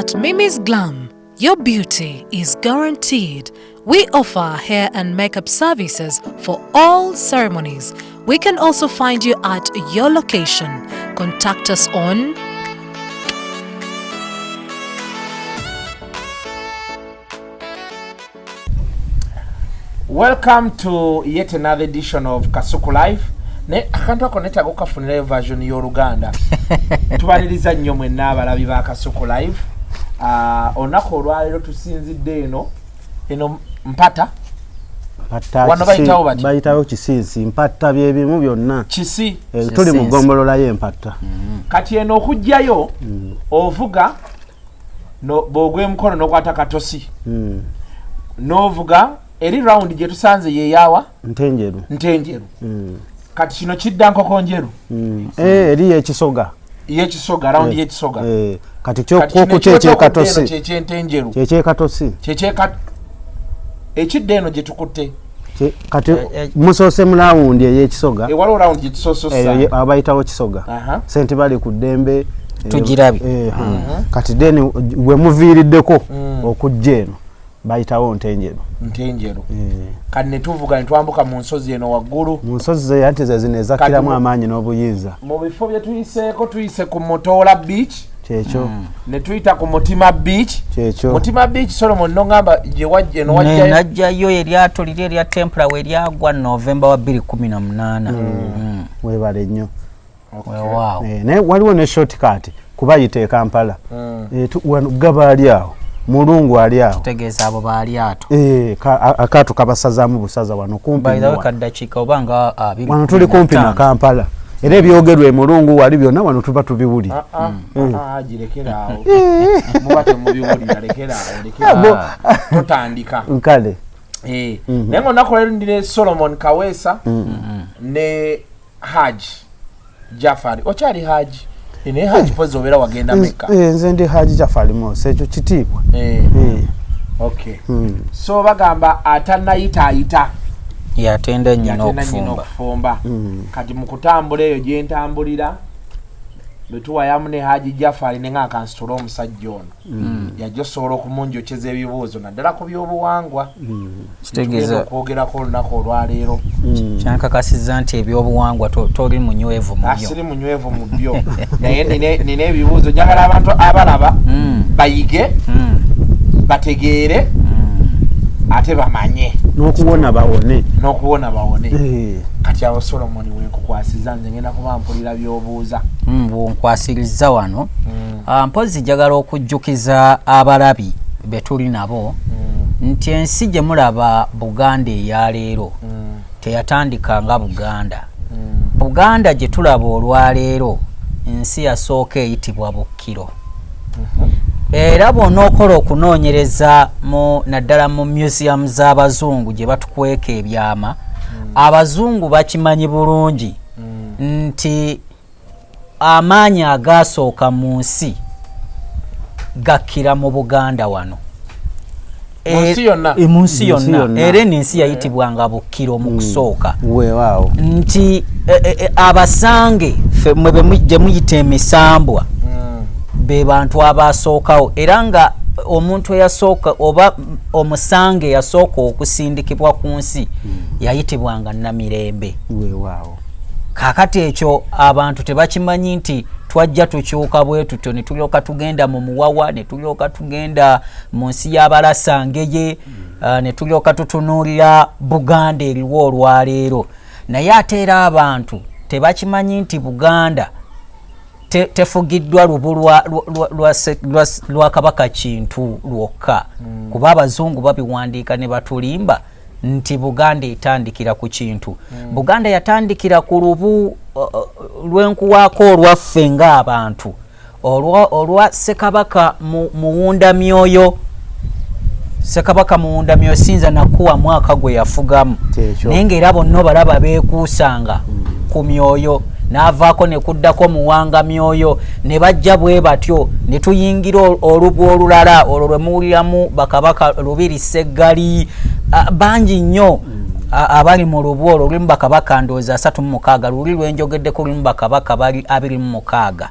At Mimi's Glam, your beauty is guaranteed. We offer hair and makeup services for all ceremonies. We can also find you at your location. Contact us on Welcome to yet another edition of Kasuku Life. Ne akantu akoneta gokafunira version y'Oluganda. Tubaliriza nnyo mwenna abalabi ba Kasuku Life. Onako olwaliro tusinzidde eno mpata. Wano bayitawo bati. Bayitawo kisiisi mpata bye bimu byonna. Kisi. Tuli mu gombolola y'empata. Kati eno okujjayo ovuga no bogwe mkono n'okwata katosi. Novuga eri round je tusanze ye yawa ntenjeru kati kino kidda nkoko njeru eri yekisoga round yekisoga kati kyokoko kyekatosi kyekyentenjeru kyekatosi ekidde eno je tukutte kati musose mu round yekisoga waliwo round yekisososa abayitawo kisoga sente bali ku ddembe tugirabe kati deni we muviiriddeko okujja eno bayitawo ntenjeru kati ne tuvuga ne twambuka mu nsozi eno waggulu mu nsozi ze yante ze zinezakiramu amaanyi n'obuyinza mu bifo bye tuyise ku Motola Beach kyekyo ne tuyita ku Mutima Beach kyekyo Mutima Beach Solomon nongamba je wajje no wajja najjayo eryato liri erya tempera we lyagwa November wa 2018 webale nnyo wow ne waliwo ne shortcut kuba yite Kampala gaba ali awo mulungu ali awo tegeza abo bali ato akatu kabasazaamu busaza wano kumpi by the way kadachika obanga abiri wano tuli kumpi na Kampala era ebyogerwa mulungu wali byonna wano tuba tubiwuli girekera awo mubate mubiwuli alekera tutandika nkale nengo nakolera ndine Solomon Kaweesa ne Haji Jafari ochali Haji ine Haji pozo obera wagenda Mecca nze ndi Haji Jafari Mose ekyo kitiibwa okay so bagamba atanayita yatenda nnyo okufumba kati mukutambula eyo gye ntambulira betuwa yamune Haji Jafari nenga akansitula omusajja ono yajosobola okumunjokyeza ebibuuzo naddala ku byobuwangwa kitegeeza okwogerako olunaku olwaleero kyankakasiza nti ebyobuwangwa toli munywevu mu byo asiri munywevu mu byo naye nina ebibuuzo njagala abantu abalaba bayige bategeere ate bamanye n'okuwona bawone kati awo Solomon wenkukwasiza nze ngenda kuba mpulira by'obuuza bwonkwasiriza wano mpozi njagala okujjukiza abalabi betuli nabo nti ensi gye mulaba Buganda eyaleero teyatandika nga Buganda gye tulaba olwaleero ensi yasooka eyitibwa Bukkiro era bw'onookola okunoonyereza naddala mu museum z'abazungu gye batukweka ebyama abazungu bakimanyi bulungi nti amaanyi agasooka mu nsi gakkira mu Buganda wano mu nsi yonna era ensi yayitibwanga Bukkiro mu kusooka nti abasange gye muyita Emisambwa be bantu abasookawo era nga omuntu eyasooka oba omusange yasooka okusindikibwa ku nsi yayitibwanga Namirembe kakati ekyo abantu tebakimanyi nti twajja tukyuka bwe tutyo ne tulyoka tugenda mu Muwawa ne tulyoka tugenda mu nsi y'Abalasangeye ne tulyoka tutunuulira Buganda eriwo olwaleero naye ate era abantu tebakimanyi nti Buganda tefugiddwa lubu lwa Kabaka Kintu lwokka kuba abazungu babiwandiika ne batulimba nti Buganda etandikira ku Kintu Buganda yatandikira ku lubu lw'enkuwaako olwaffe ng'abantu olwa Ssekabaka Muwundamyoyo Sinza nakuwa mwaka gwe yafugamu naye ng'era bonna balaba beekuusanga ku myoyo n'avaako ne kuddako Muwanga Myoyo ne bajja bwe batyo ne tuyingira olubu olulala olwo lwe muwuliramu bakabaka Lubiri Seggali bangi nnyo abali mu lubu olwo lulimu bakabaka ndowooza 36 luli lwenjogeddeko lulimu bakabaka bali 26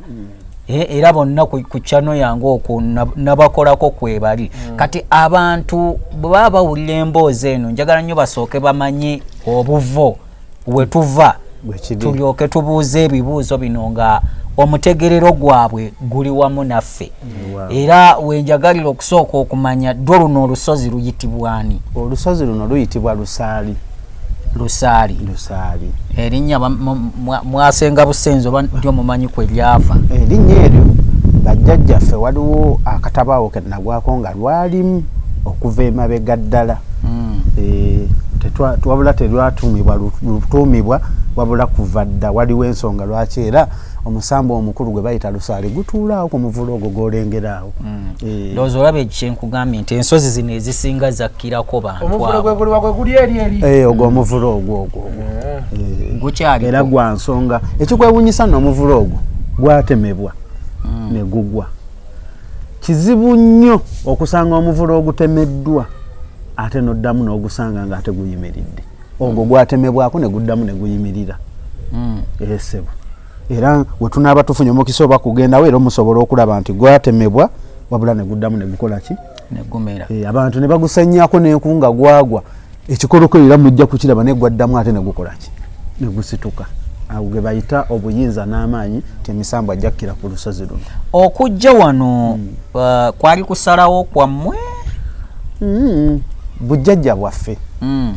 era bonna ku channel yange okwo nabakolako kwebali kati abantu bwe bawulira emboozi eno njagala nnyo basooke bamanye obuvo wetuva tulyoke tubuuze ebibuuzo bino nga omutegerero gwabwe guli wamu naffe era wenjagalira okusooka okumanya ddwo luno olusozi luyitibwani olusozi luno luyitibwa lusaali erinnya mwasenga busenzi oba ndio mumanyi kwe lyava erinnya eryo bajjajjaffe waliwo akatabaawo kenagwako nga lwalimu okuva emabega ddala wabula terwatuumibwa wabula kuva dda waliwo ensonga lwaki era omusamba omukulu gwe bayita lusaali gutuulaawo ku muvulo ogwo gw'olengeraawo ndowooza olaba ekyenkugambye nti ensozi zino ezisinga zakkirako bantu omuvulo gwe guliwa gwe guli eri ogwo omuvulo ogwo gukyali era gwa nsonga ekikwewuunyisa nno omuvulo ogwo gwatemebwa ne gugwa kizibu nnyo okusanga omuvulo ogutemeddwa ate noddamu n'ogusanga nga ate guyimiridde ogwo gwatemebwako ne guddamu ne guyimirira esebo era wetunaaba tufunye omukisa oba kugendawo era omusobola okulaba nti gwatemebwa wabula ne guddamu ne gukola ki negumera abantu ne bagusennyako n'enkunga gwagwa ekikoloko era mujja kukiraba ne gwaddamu ate ne gukola ki ne gusituka awo ge bayita obuyinza n'amaanyi ti Emisambwa ajjakkira ku lusozi luno okujja wano kwali kusalawo kwammwe bujjajja bwaffe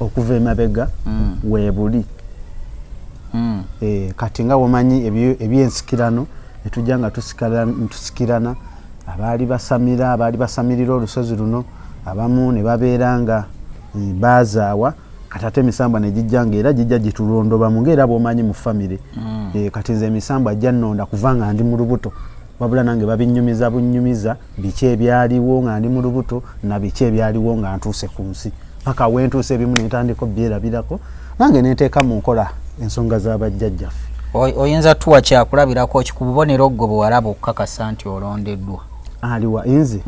okuva emabega weebuli kati nga womanyi ebyensikirano netujja nga tusikirana abaali basamirira olusozi luno abamu ne babeera nga bazaawa kati ate Emisambwa ne gijja nga era gijja gitulondobamu ngaera bwomanyi mu famire kati nze Emisambwa ajja nnonda kuva nga ndi mu lubuto wabula nange babinyumiza bunyumiza biki ebyaliwo nga ndi mu lubuto na biki ebyaliwo nga ntuuse ku nsi paka wentuuse ebimu netandika byerabirako nange neteeka mu nkola ensonga z'abajjajjaffe oyinza tuwa kyakulabirako ku bubonero gwe bwe walaba okukakasa nti olondeddwa aliwa nze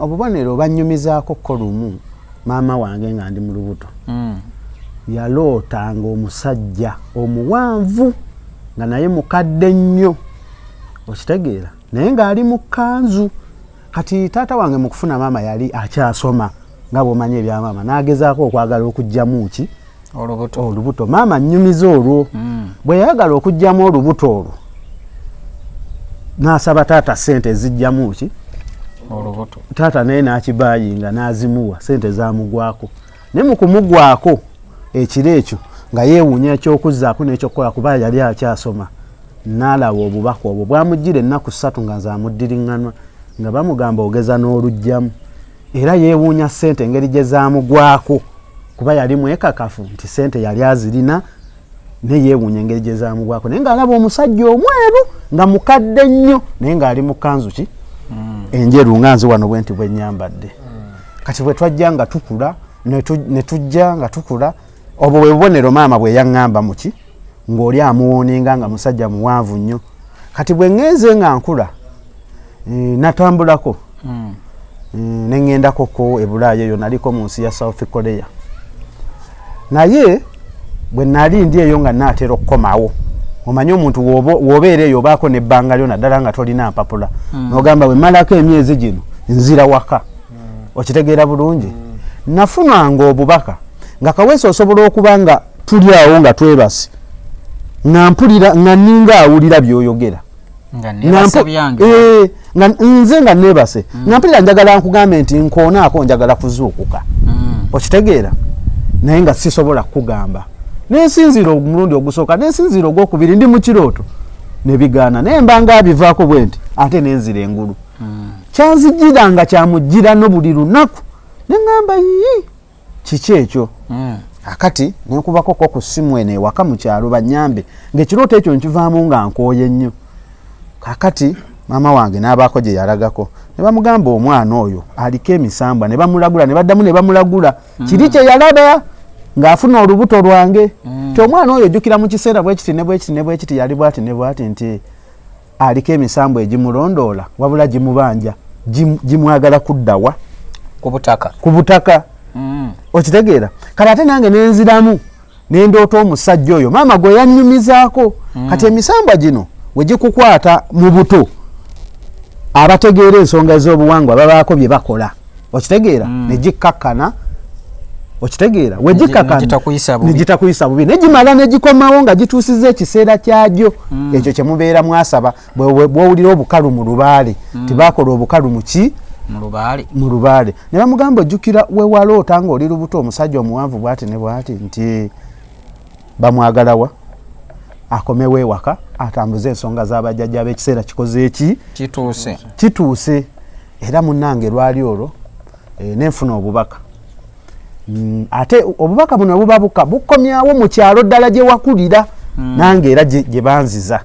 obubonero banyumizaako ko lumu maama wange nga ndi mu lubuto yalootanga omusajja omuwanvu nga naye mukadde nnyo okitegeera naye ng'ali mu kkanzu kati taata wange mu kufuna maama yali akyasoma nga bw'omanyi ebya maama n'agezaako okwagala okuggyamu ki olubuto maama nnyumiza olwo bwe yayagala okuggyamu olubuto olwo n'asaba taata ssente ezijjamu ki olubuto taata naye n'akibaayinga n'azimuwa ssente zamugwako naye mu kumugwako ekiro ekyo nga yeewuunya ekyokuzzaako n'ekyokukola kuba yali akyasoma n'alaba obubaka obwo bwamujjira ennaku 3 nga zamuddiriŋŋanwa nga bamugamba ogeza n'olugjamu era yeewuunya ssente engeri gye zamugwako kuba yali mwekakafu nti ssente yali azirina ne yeewuunya engeri gye zamugwako naye ng'alaba omusajja omweru nga mukadde nnyo naye ng'ali mu kkanzu ki enjeru nga nze wano bwenti bwe nnyambadde kati bwe twajja nga tukula ne tujja nga tukula obwo bwe bubonero maama bwe yaŋŋamba mu ki ng'oli amuwooninga nga musajja muwanvu nnyo kati bwe ŋŋenze nga nkula natambulako ne ŋŋendakoko ebulaayo eyo naliko mu nsi ya South Korea naye bwe nali ndi eyo nga naatera okukomawo omanyi omuntu w'obeera eyo obaako n'ebbanga lyo naddala nga tolina mpapula n'ogamba bwe mmalako emyezi gino nzira waka okitegeera bulungi nafunanga obubaka nga Kaweesa osobola okuba nga tuli awo nga twebase nga mpulira nga ninga awulira by'oyogera nga nze nga neebase nga mpulira njagala nkugambe nti nkoonaako njagala kuzuukuka okitegeera naye nga sisobola kukugamba nensinzira omulundi ogusooka nensinzira ogwokubiri ndi mu kirooto nebigaana naye mbanga abivaako bwe nti ate nenzira engulu kyanzijjira nga kyamujjira no buli lunaku neŋŋamba yii kiki ekyo akati nenkubakoko ku ssimu eno ewaka mu kyalo bannyambe ng'ekirooto ekyo nkivaamu nga nkooye nnyo kakati maama wange n'abaako gye yalagako ne bamugamba omwana oyo aliko Emisambwa ne bamulagula ne baddamu ne bamulagula kiri kye yalaba ng'afuna olubuto lwange ti omwana oyo ojjukira mu kiseera bwekiti ne bwekiti ne bwekiti yali bwati ne bwati nti aliko Emisambwa egimulondoola wabula gimubanja gimwagala kuddawa ku butaka okitegeera kati ate nange nenziramu nendoota omusajja oyo maama gwe yannyumizaako kati Emisambwa gino wegikukwata mu buto abategeera ensonga z'obuwangwa babaako bye bakola okitegeera negikkakkana okitegeera negitakwisa bubi negimala negikomawo nga gituusiza ekiseera kyagyo ekyo kyemubeera mwasaba bwowulira obukalu mu lubaale tibakola obukalu muki mu lubaale ne bamugamba ojjukira wewaloota ng'oli lubuto omusajja omuwanvu bwati ne bwati nti bamwagalawa akomewo ewaka atambuze ensonga z'abajjajja b'ekiseera kikoze eki kituuse era munnange lwali olwo nenfuna obubaka ate obubaka buno buba bukomyawo mu kyalo ddala gye wakulira nange era gye banziza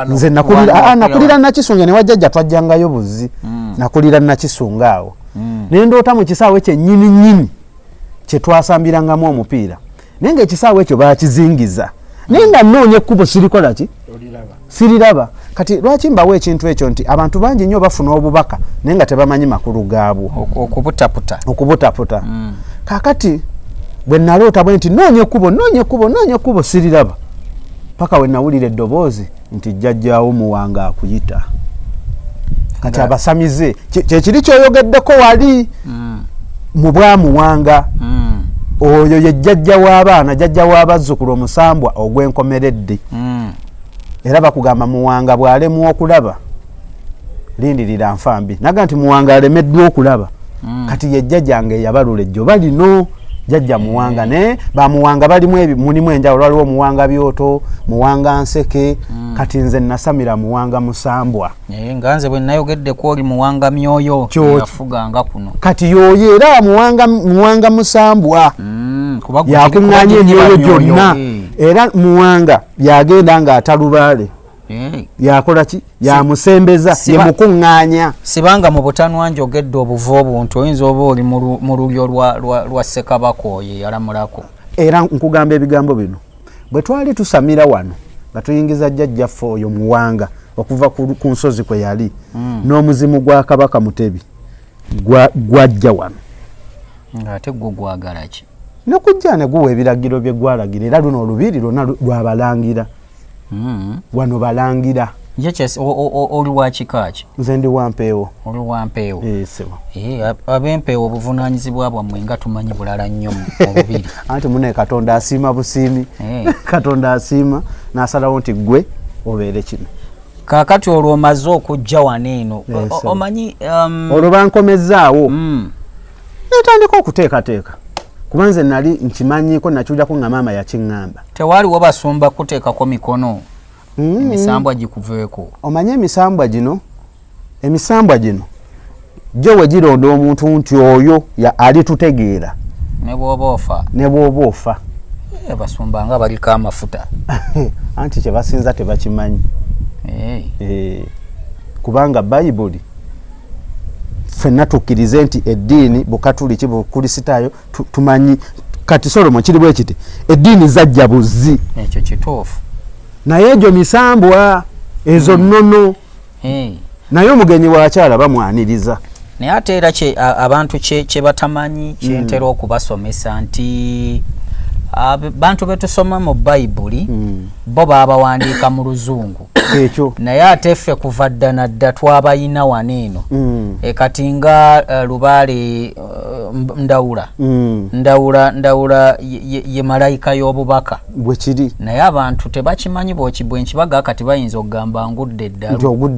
nze nakulira nakisunga ne wajjajja twajjangayo buzzi nakulira nakisunga awo ne ndoota mu kisaawe kyennyini kye twasambirangamu omupiira naye ng'ekisaawe ekyo baakizingiza naye nga nnoonya ekkubo sirikola ki siriraba kati lwaki mbawo ekintu ekyo nti abantu bangi nnyo bafuna obubaka naye nga tebamanyi makulu gaabwo okubutaputa kakati bwe naloota bwe nti noonya ekkubo siriraba paka we nawulira eddoboozi nti jjajjaawo muwanga akuyita kati abasamize kyekiri kyoyogeddeko wali mu bwamuwanga oyo ye jjajja w'abaana jjajja w'abazzukulu omusambwa ogw'enkomeredde era bakugamba muwanga bw'alemwa okulaba lindirira nfambi naga nti muwanga alemeddwa okulaba kati ye jjajjange eyabalula ejjoba lino jjajja muwanga ne bamuwanga mulimu enjawulo waliwo muwanga byoto muwanga nseke kati nze nasamira muwanga musambwa nga nze bwe nayogedde ku oli muwanga myoyo yafuganga kuno kati yoyo era muwanga musambwa yakuŋŋaanya emyoyo gyonna era muwanga yagenda nga atalubaale yakola ki yamusembeza yemukuŋŋaanya sibanga mu butanwa njogedde obuva obuntu oyinza oba oli mu lulyo lwa ssekabaka oyo yalamulako era nkugamba ebigambo bino bwe twali tusamira wano nga tuyingiza jjajjaffe oyo muwanga okuva ku nsozi kwe yali n'omuzimu gwa kabaka Mutebi gwajja wano ng'ate gwo gwagala ki nekujja ne guwa ebiragiro bye gwalagira era luno olubiri lwonna lwabalangira wano balangira oli wa kika ki nze ndi wampeewo oli wampeewo ab'empeewo obuvunaanyizibwa bwammwe nga tumanyi bulala nnyo mu bubiri anti mune Katonda asiima busiimi Katonda asiima n'asalawo nti gwe obeere kino kaakati olwo omaze okujja wano eno omanyi olwo bankomezzaawo netandika okuteekateeka kuba nze nali nkimanyiko nakiwulyako nga maama yakiŋŋamba tewaaliwo basumba kuteekako mikono emisambwa gikuveeko omanye emisambwa gino gyo we gironda omuntu nti oyo alitutegeera ne bw'oba ofa basumba nga baliko amafuta anti kye basinza tebakimanyi kubanga bayibuli ffenna tukkirize nti eddiini bukatuliki bukulisitaayo tumanyi kati Solomo kiri bwe kiti eddiini zajja buzzi ekyo kituufu naye egyo misambwa ezo nnono naye omugenyi wakyala bamwaniriza naye ate era abantu kye batamanyi kyentera okubasomesa nti bantu betusoma mu bayibuli bo babawandiika mu luzungu ekyo naye ate ffe kuva dda nadda twabayina wano eno kati nga lubaale ndawula ye malayika y'obubaka bwe kiri naye abantu tebakimanyi bwenkibaga kati bayinza okugamba ngudde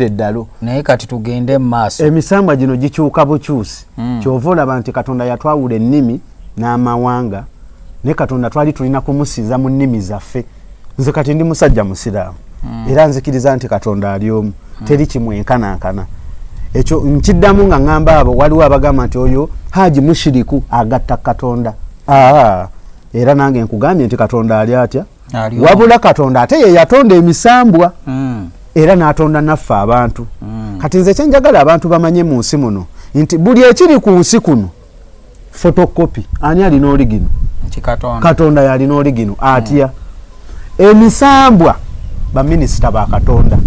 eddalu naye kati tugende mu maaso emisambwa gino gikyuka bukyusi kyova olaba nti Katonda yatwawula ennimi n'amawanga ne Katonda twali tulina kumusinza mu nnimi zaffe nze kati ndi musajja musiraamu era nzikiriza nti Katonda ali omu teri kimwenkanankana ekyo nkiddamu nga ŋŋamba abo waliwo abagamba nti oyo haji mushiriku agatta Katonda era nange nkugambye nti Katonda ali atya wabula Katonda ate ye yatonda emisambwa era n'atonda naffe abantu kati nze kyenjagala abantu bamanye mu nsi muno nti buli ekiri ku nsi kuno fotokopi ani alina oligino Katonda yalina oligino atya emisambwa baminisita ba Katonda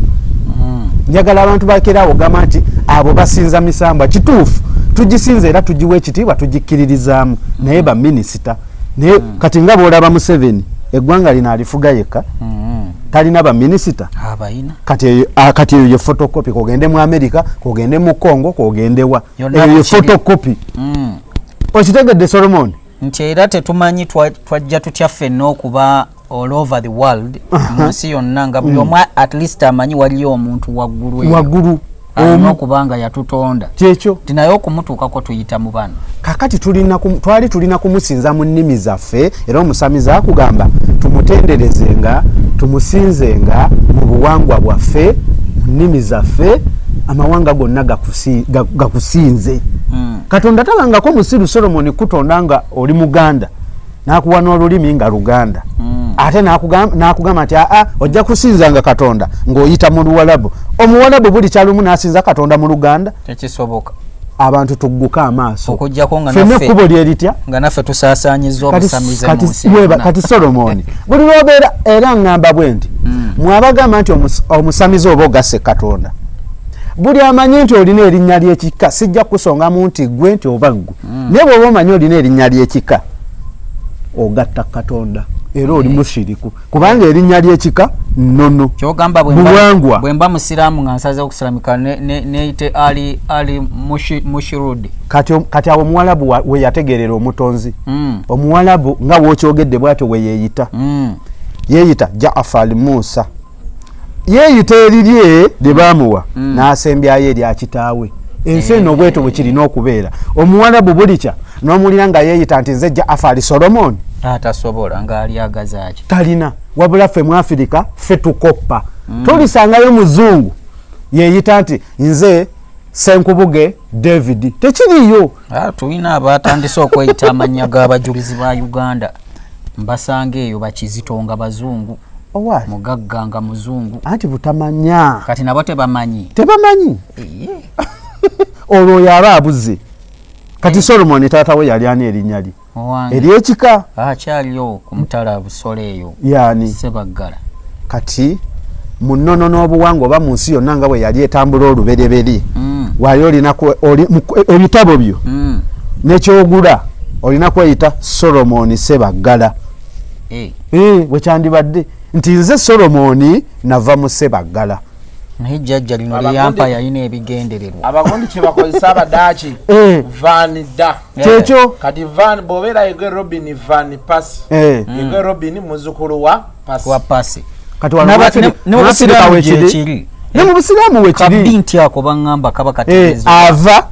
njagala abantu bakerawo gamba nti abo basinza misambwa kituufu tugisinza era tugiwa ekitiibwa tugikkiririzaamu naye baminisita naye kati nga boolaba Museveni eggwanga lino alifuga yekka talina baminisita abayina kati eyo ye photocopy kogende mu America kogende mu Congo kogende wa eyo ye photocopy okitegedde Solomon nti era tetumanyi twajja tutya ffenna okuba all over the world munsi yonna nga buli omu at least amanyi waliyo omuntu waggulu okubanga yatutonda kyekyo tinaye okumutuukako tuyita mu bano kakati twali tulina kumusinza mu nnimi zaffe era omusamizi akugamba tumutenderezenga tumusinzenga mu buwangwa bwaffe mu nnimi zaffe amawanga gonna gakusinze Katonda tabangako musiru Solomon kutonda nga oli Muganda nakuwa n'olulimi nga Luganda ate nakugamba nti ojja kusinzanga Katonda ng'oyita mu Luwalabu Omuwalabu buli kyalumu nasinza Katonda mu Luganda tekisoboka abantu tugguka amaaso okujjako nga naffe kubo lyerita nga naffe tusaasaanyiza obusamize mu nsi kati Solomon buli lwobeera era ngamba bwe nti mwabagamba nti omusamize oba ogasse Katonda buli amanyi nti olina erinnya ly'ekika sijja kusonga mu nti gwe nti oba ggwe naye bw'oba omanyi olina erinnya ly'ekika ogatta Katonda era oli mushiriku kubanga erinnya ly'ekika nnono kyogamba bwe mba musiraamu nga nsaze okusiramika neeyite ali mushirudi kati awo Omuwalabu we yategerera omutonzi Omuwalabu nga wookyogedde bw'atyo we yeeyita yeeyita Jaafar Musa yeeyita erirye lye baamuwa n'asembyayo erya kitaawe ensi eno bwetyo bwe kirina okubeera Omuwalabu bulikya n'omulira nga yeeyita nti nze Jaafar Solomon atasobola nga ali agazaaki talina wabula ffe mu Afirika ffe tukoppa tulisangayo muzungu yeeyita nti nze Senkubuge David tekiriyo tulina abatandise okweyita amannya g'abajulizi ba Uganda mbasanga eyo bakizitonga bazungu mugagga nga muzungu anti butamanya kati nabo tebamanyi olwo yaba abuze kati Solomon taata we yali ani erinnya lye ery'ekika akyaliyo ku mutala busole eyo yani Sebaggala kati mu nnono n'obuwangwa oba mu nsi yonna nga bwe yali etambula olubereberye wali olinaku ebitabo byo n'ekyogula olina kweyita Solomon Sebaggala bwe kyandibadde nti nze Solomon nava mu Sebaggala naye jjajja lino lyampa yalina ebigendererwa abagundi kye bakozesa abadaaki van da kyekyo kati van bw'obeera yegwe Robin van Pasi yegwe Robin muzzukulu wa Pasi kati nebusiraamu gyekiri ne mu busiraamu wekiri kabinti ako baŋŋamba kaba kategeeza ava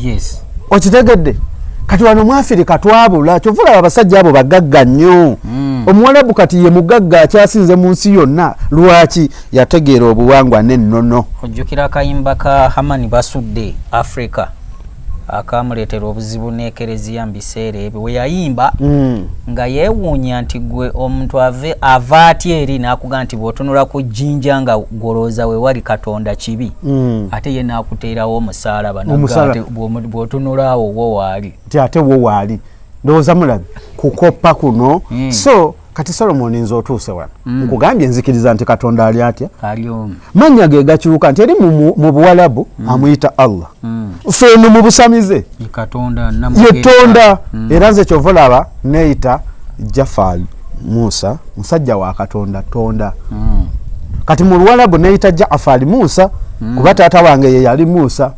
yes okitegedde kati wano mu Afirika twabula kyovula abasajja abo bagagga nnyo Omuwalabu kati ye mugagga akyasinze mu nsi yonna lwaki yategeera obuwangwa n'ennono ojjukira akayimba ka Hamani Basudde Africa akamuleetera obuzibu n'ekereziya mu biseera ebyo we yayimba nga yeewuunya nti gwe omuntu ava atya eri n'akugamba nti bw'otunula ku jjinja nga gwolooza we wali Katonda kibi ate ye n'akuteerawo omusaalaba bw'otunula awo wo waali nti ate wo waali ndowooza mulabi kukoppa kuno so kati Solomon nze otuuse wano nkugambye nzikiriza nti Katonda ali atya mannya ge gakyuka nti eri mu Buwalabu amuyita Allah feno mu busamize yetonda era nze kyova olaba neeyita Jaafar Musa musajja wa Katonda tonda kati mu Luwalabu neeyita Jaafar Musa kuba taata wange ye yali Musa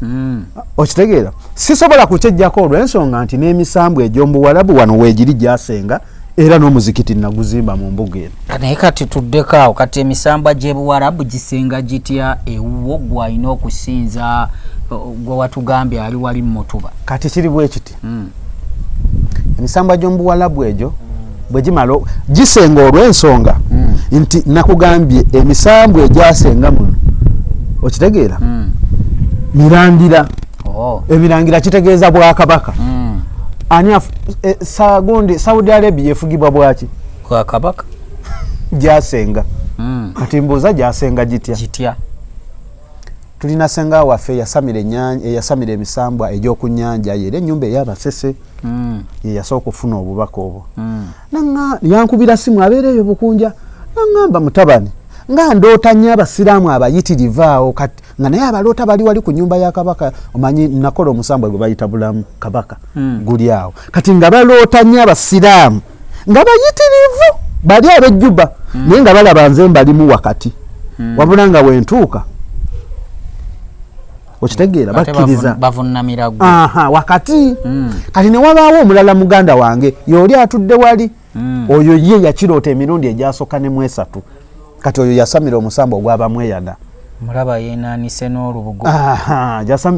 okitegeera sisobola kukyejjako olw'ensonga nti n'emisambwa egy'omu Buwalabu wano weegiri gyasenga era n'omuzikiti naguzimba mu mbuga eno naye kati tuddeko awo kati emisambwa gy'Ebuwalabu gisenga gitya ewuwo gwalina okusinza gwe watugambye ali wali Mutuba kati kiri bwe kiti emisambwa gy'omu Buwalabu egyo bwe gimala gisenga olw'ensonga nti nakugambye emisambwa egyasenga muno okitegeera mirandira ebirangira kitegeeza Bwakabaka ani sagundi Saudi Arabia efugibwa bwaki Bwakabaka gyasenga kati mbuuza gyasenga gitya tulina senga waffe yasamira emisambwa egy'oku nnyanja era ennyumba ey'abasese ye yasooka okufuna obubaka obwo yankubira simu abeera eyo Bukunja naŋŋamba mutabani nga ndoota nnyo abasiraamu abayitirivu awo nga naye abaloota bali wali ku nnyumba ya Kabaka omanyi nakola omusambwa gwe bayita Bulamu Kabaka guli awo kati nga baloota nnyo abasiraamu nga bayitirivu bali ab'ejjuba naye nga balaba nze mbalimu wakati wabula nga wentuuka okitegeera bakkiriza bavunamira gwe wakati kati ne wabaawo omulala muganda wange yoli atudde wali oyo ye yakiroota emirundi egyasooka ne mu 3 kati oyo yasamira omusambo ogwabamweyana mulaba yeenaanise n'olubugo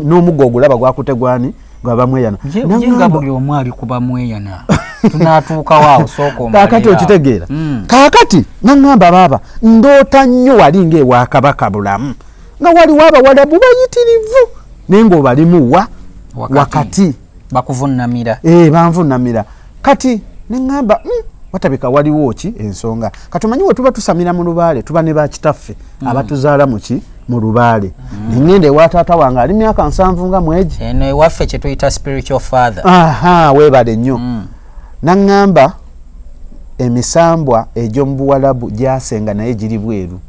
n'omuggo ogulaba gwakutegwani gwabamweyana yenga buli omu ali kuba mweyana tunaatuuka waawo sooka kakati okitegeera kakati naŋŋamba baaba ndoota nnyo wali ng'ewa kabaka bulamu nga waliwo abawalabu bayitirivu naye ng'obalimuwa wakati bakuvunamira banvunamira kati neŋŋamba watabika waliwo ki ensonga kati omanyi we tuba tusamira mu lubaale tuba ne bakitaffe abatuzaala muki mu lubaale neŋŋenda ewa taata wange ali myaka 7 nga mwegi eno ewaffe kye tuyita spiritual father weebale nnyo naŋŋamba emisambwa egy'omu buwalabu gyasenga naye giri bweru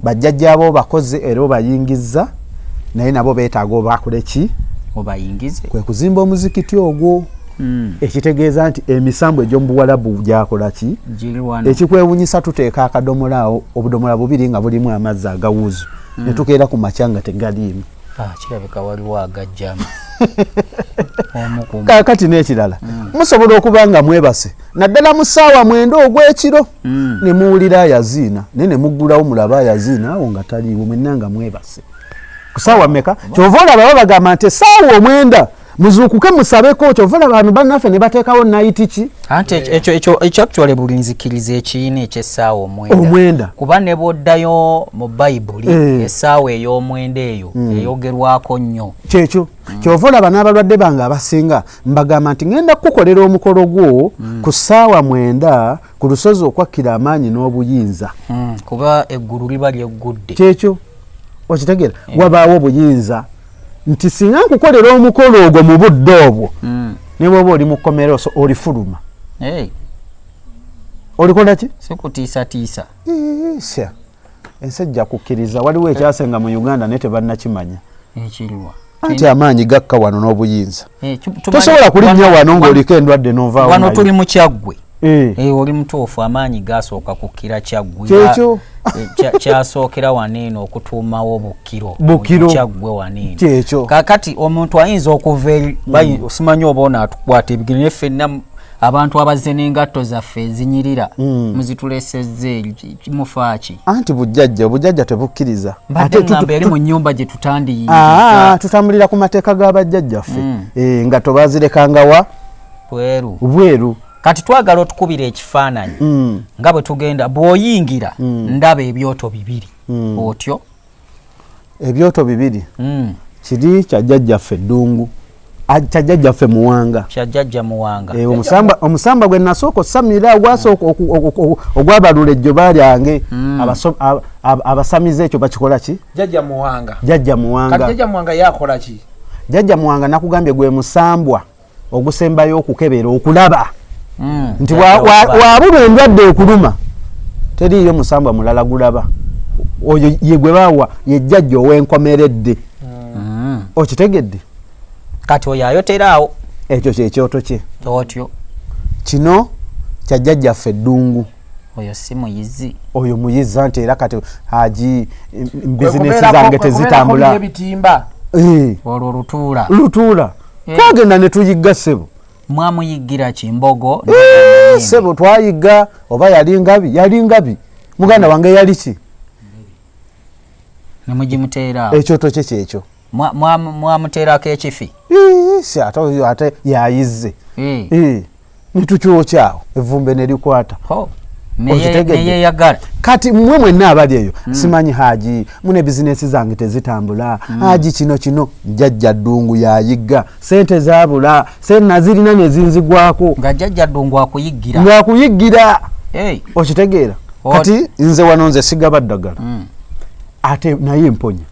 bajjajjaabo bakoze era obayingizza naye nabo beetaaga obakole ki obayingize kwe kuzimba omuzikiti ogwo ekitegeeza nti emisambwa egy'omu buwalabu gyakola ki ekikwewunyisa tuteeka akadomola awo obudomola 2 nga bulimu amazzi agawuzu ne tukeera ku makya nga tegaliimu kirabika waliwo agajjamu kakati n'ekirala musobola okuba nga mwebase naddala mu ssaawa 9 ogw'ekiro ne muwulira ayaziina naye ne muggulawo mulaba ayaziina awo nga taliiwo mwenna nga mwebase ku ssaawa mmeka kyova olaba bagamba nti essaawa 9 muzuukuke musabeko kyova olaba abantu bannaffe ne bateekawo nayiti ki anti ekyo actually buli nzikiriza ekiyiina eky'essaawa 9 kuba ne bw'oddayo mu bayibuli essaawa ey'omwenda eyo eyogerwako nnyo kyekyo kyova olaba n'abalwadde bange abasinga mbagamba nti ngenda kukukolera omukolo gwo ku ssaawa 9 ku lusozi okwakkira amaanyi n'obuyinza kuba eggulu liba lyeggudde kyekyo okitegeera wabaawo obuyinza nti singa nkukolera omukolo ogwo mu budde obwo ne bwoba oli mu kkomero olifuluma olikola ki sikutiisatiisa ensi ejja kukkiriza waliwo ekyasenga mu Uganda naye tebannakimanya ekiriwa anti amaanyi gakka wano n'obuyinza tosobola kulinnya wano ng'oliko endwadde n'ovaawo wano tuli mu kyaggwe oli mutuufu amaanyi gasooka kukkira kyaggwe kyekyo kyasookera waneeno okutuumawo bukiro kyaggwe waneeno kyekyo kakati omuntu ayinza okuva eri simanyi oba onaatukwata ebigere naye ffenna abantu abazze n'engatto zaffe ezinyirira muzitulesezza eri kimufaaki anti obujjajja tebukkiriza mbadde ngamba eri mu nnyumba gye tutandiyingiza tutambulira ku mateeka g'abajjajjaffe engatto baazirekangawa bweru kati twagala otukubira ekifaananyi nga bwe tugenda bw'oyingira ndaba ebyoto 2 otyo ebyoto 2 kiri kyajjajjaffe ddungu kyajjajjaffe muwanga omusamba gwe nasooka osamira ogwabalula ejjo balyange abasamiza ekyo bakikola ki jjajja muwanga yakola ki jjajja muwanga nakugambye gwe musambwa ogusembayo okukebera okulaba nti wabula endwadde okuluma teriiyo musambwa mulala gulaba oyo ye gwe baawa ye jjajja ow'enkomeredde okitegedde kati oyo ayoteraawo ekyo kyekyoto kye otyo kino kyajjajjaffe eddungu oyo si muyizi oyo muyizi anti era kati haji bizinesi zange tezitambula olwo lutuula twagenda ne tuyigga ssebo mwamuyiggira kimbogo ssebo twayigga oba yali ngabi muganda wange yali ki nemugimuteeraawo ekyoto kye kyekyo mwamuteerako ekifi ate yayizze nitukyokyawo evvumbe nerikwata neyeyagala kati mmwe mwenna abali eyo simanyi haji mune bizinesi zange tezitambula haji kino njajja ddungu yayigga sente zabula senna zirina nezinzigwako nga jjajja ddungu akuyiggira okitegeera kati nze wano nze sigaba ddagala ate naye mponya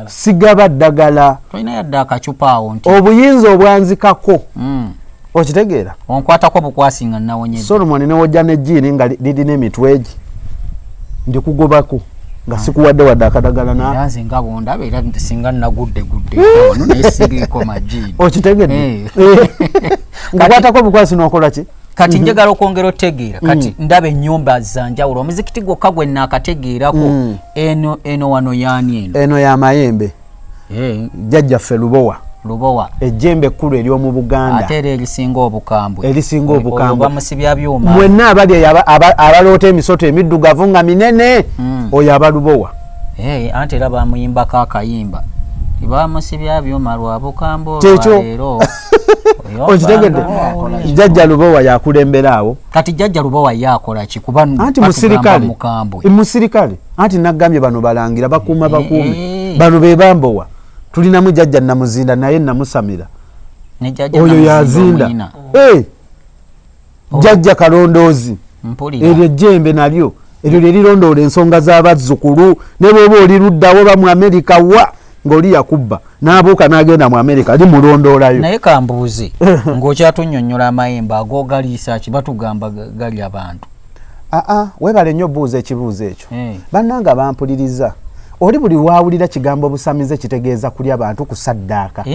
sigaba ddagala tolina yadde akacupa awo nti obuyinza obwanzikako okitegeera onkwatako bukwasi nga nawonyedde Solomon newojja nejjiini nga lirina emitwegi ndikugobako nga sikuwadde wadde akadagala nanze nga bondaba era singa nagudde naye siriiko majjiini okitegedde ngakwatako bukwasi nokola ki kati njagala okwongera otegeera kati ndaba ennyumba zanjawulo omuzikiti gwokka gwe naakategeerako eno wano yaani eno ya mayembe jjajjaffe lubowa ejjembe ekkulu ery'omu Buganda ate era erisinga obukambwe bamusibya byuma mwenna abali abaloota emisoto emiddugavu nga minene oyo aba lubowa anti era bamuyimbako akayimba tibamusibya byuma lwa bukambwe leero okitegedde jjajja lubowa yakulembera awo kati jjajja lubowa yakola ki kuba anti musirikale anti naggambye bano balangira bakuuma bakuume bano be bambowa tulinamu jjajja namuzinda naye namusamira oyo yazinda jjajja kalondoozi eryo ejjembe nalyo eryo lyerirondoola ensonga z'abazzukulu ne bwoba oli luddawo ba mu Amerika wa ng'oli yakubba n'abuuka n'agenda mu Amerika ali mulondoolayo naye kambuuze ng'okyatunnyonnyola amayembe ag'ogaliisa ki batugamba gali abantu weebale nnyo buuza ekibuuzo ekyo bannanga bampuliriza oli buli waawulira kigambo busamize kitegeeza kuli abantu ku saddaaka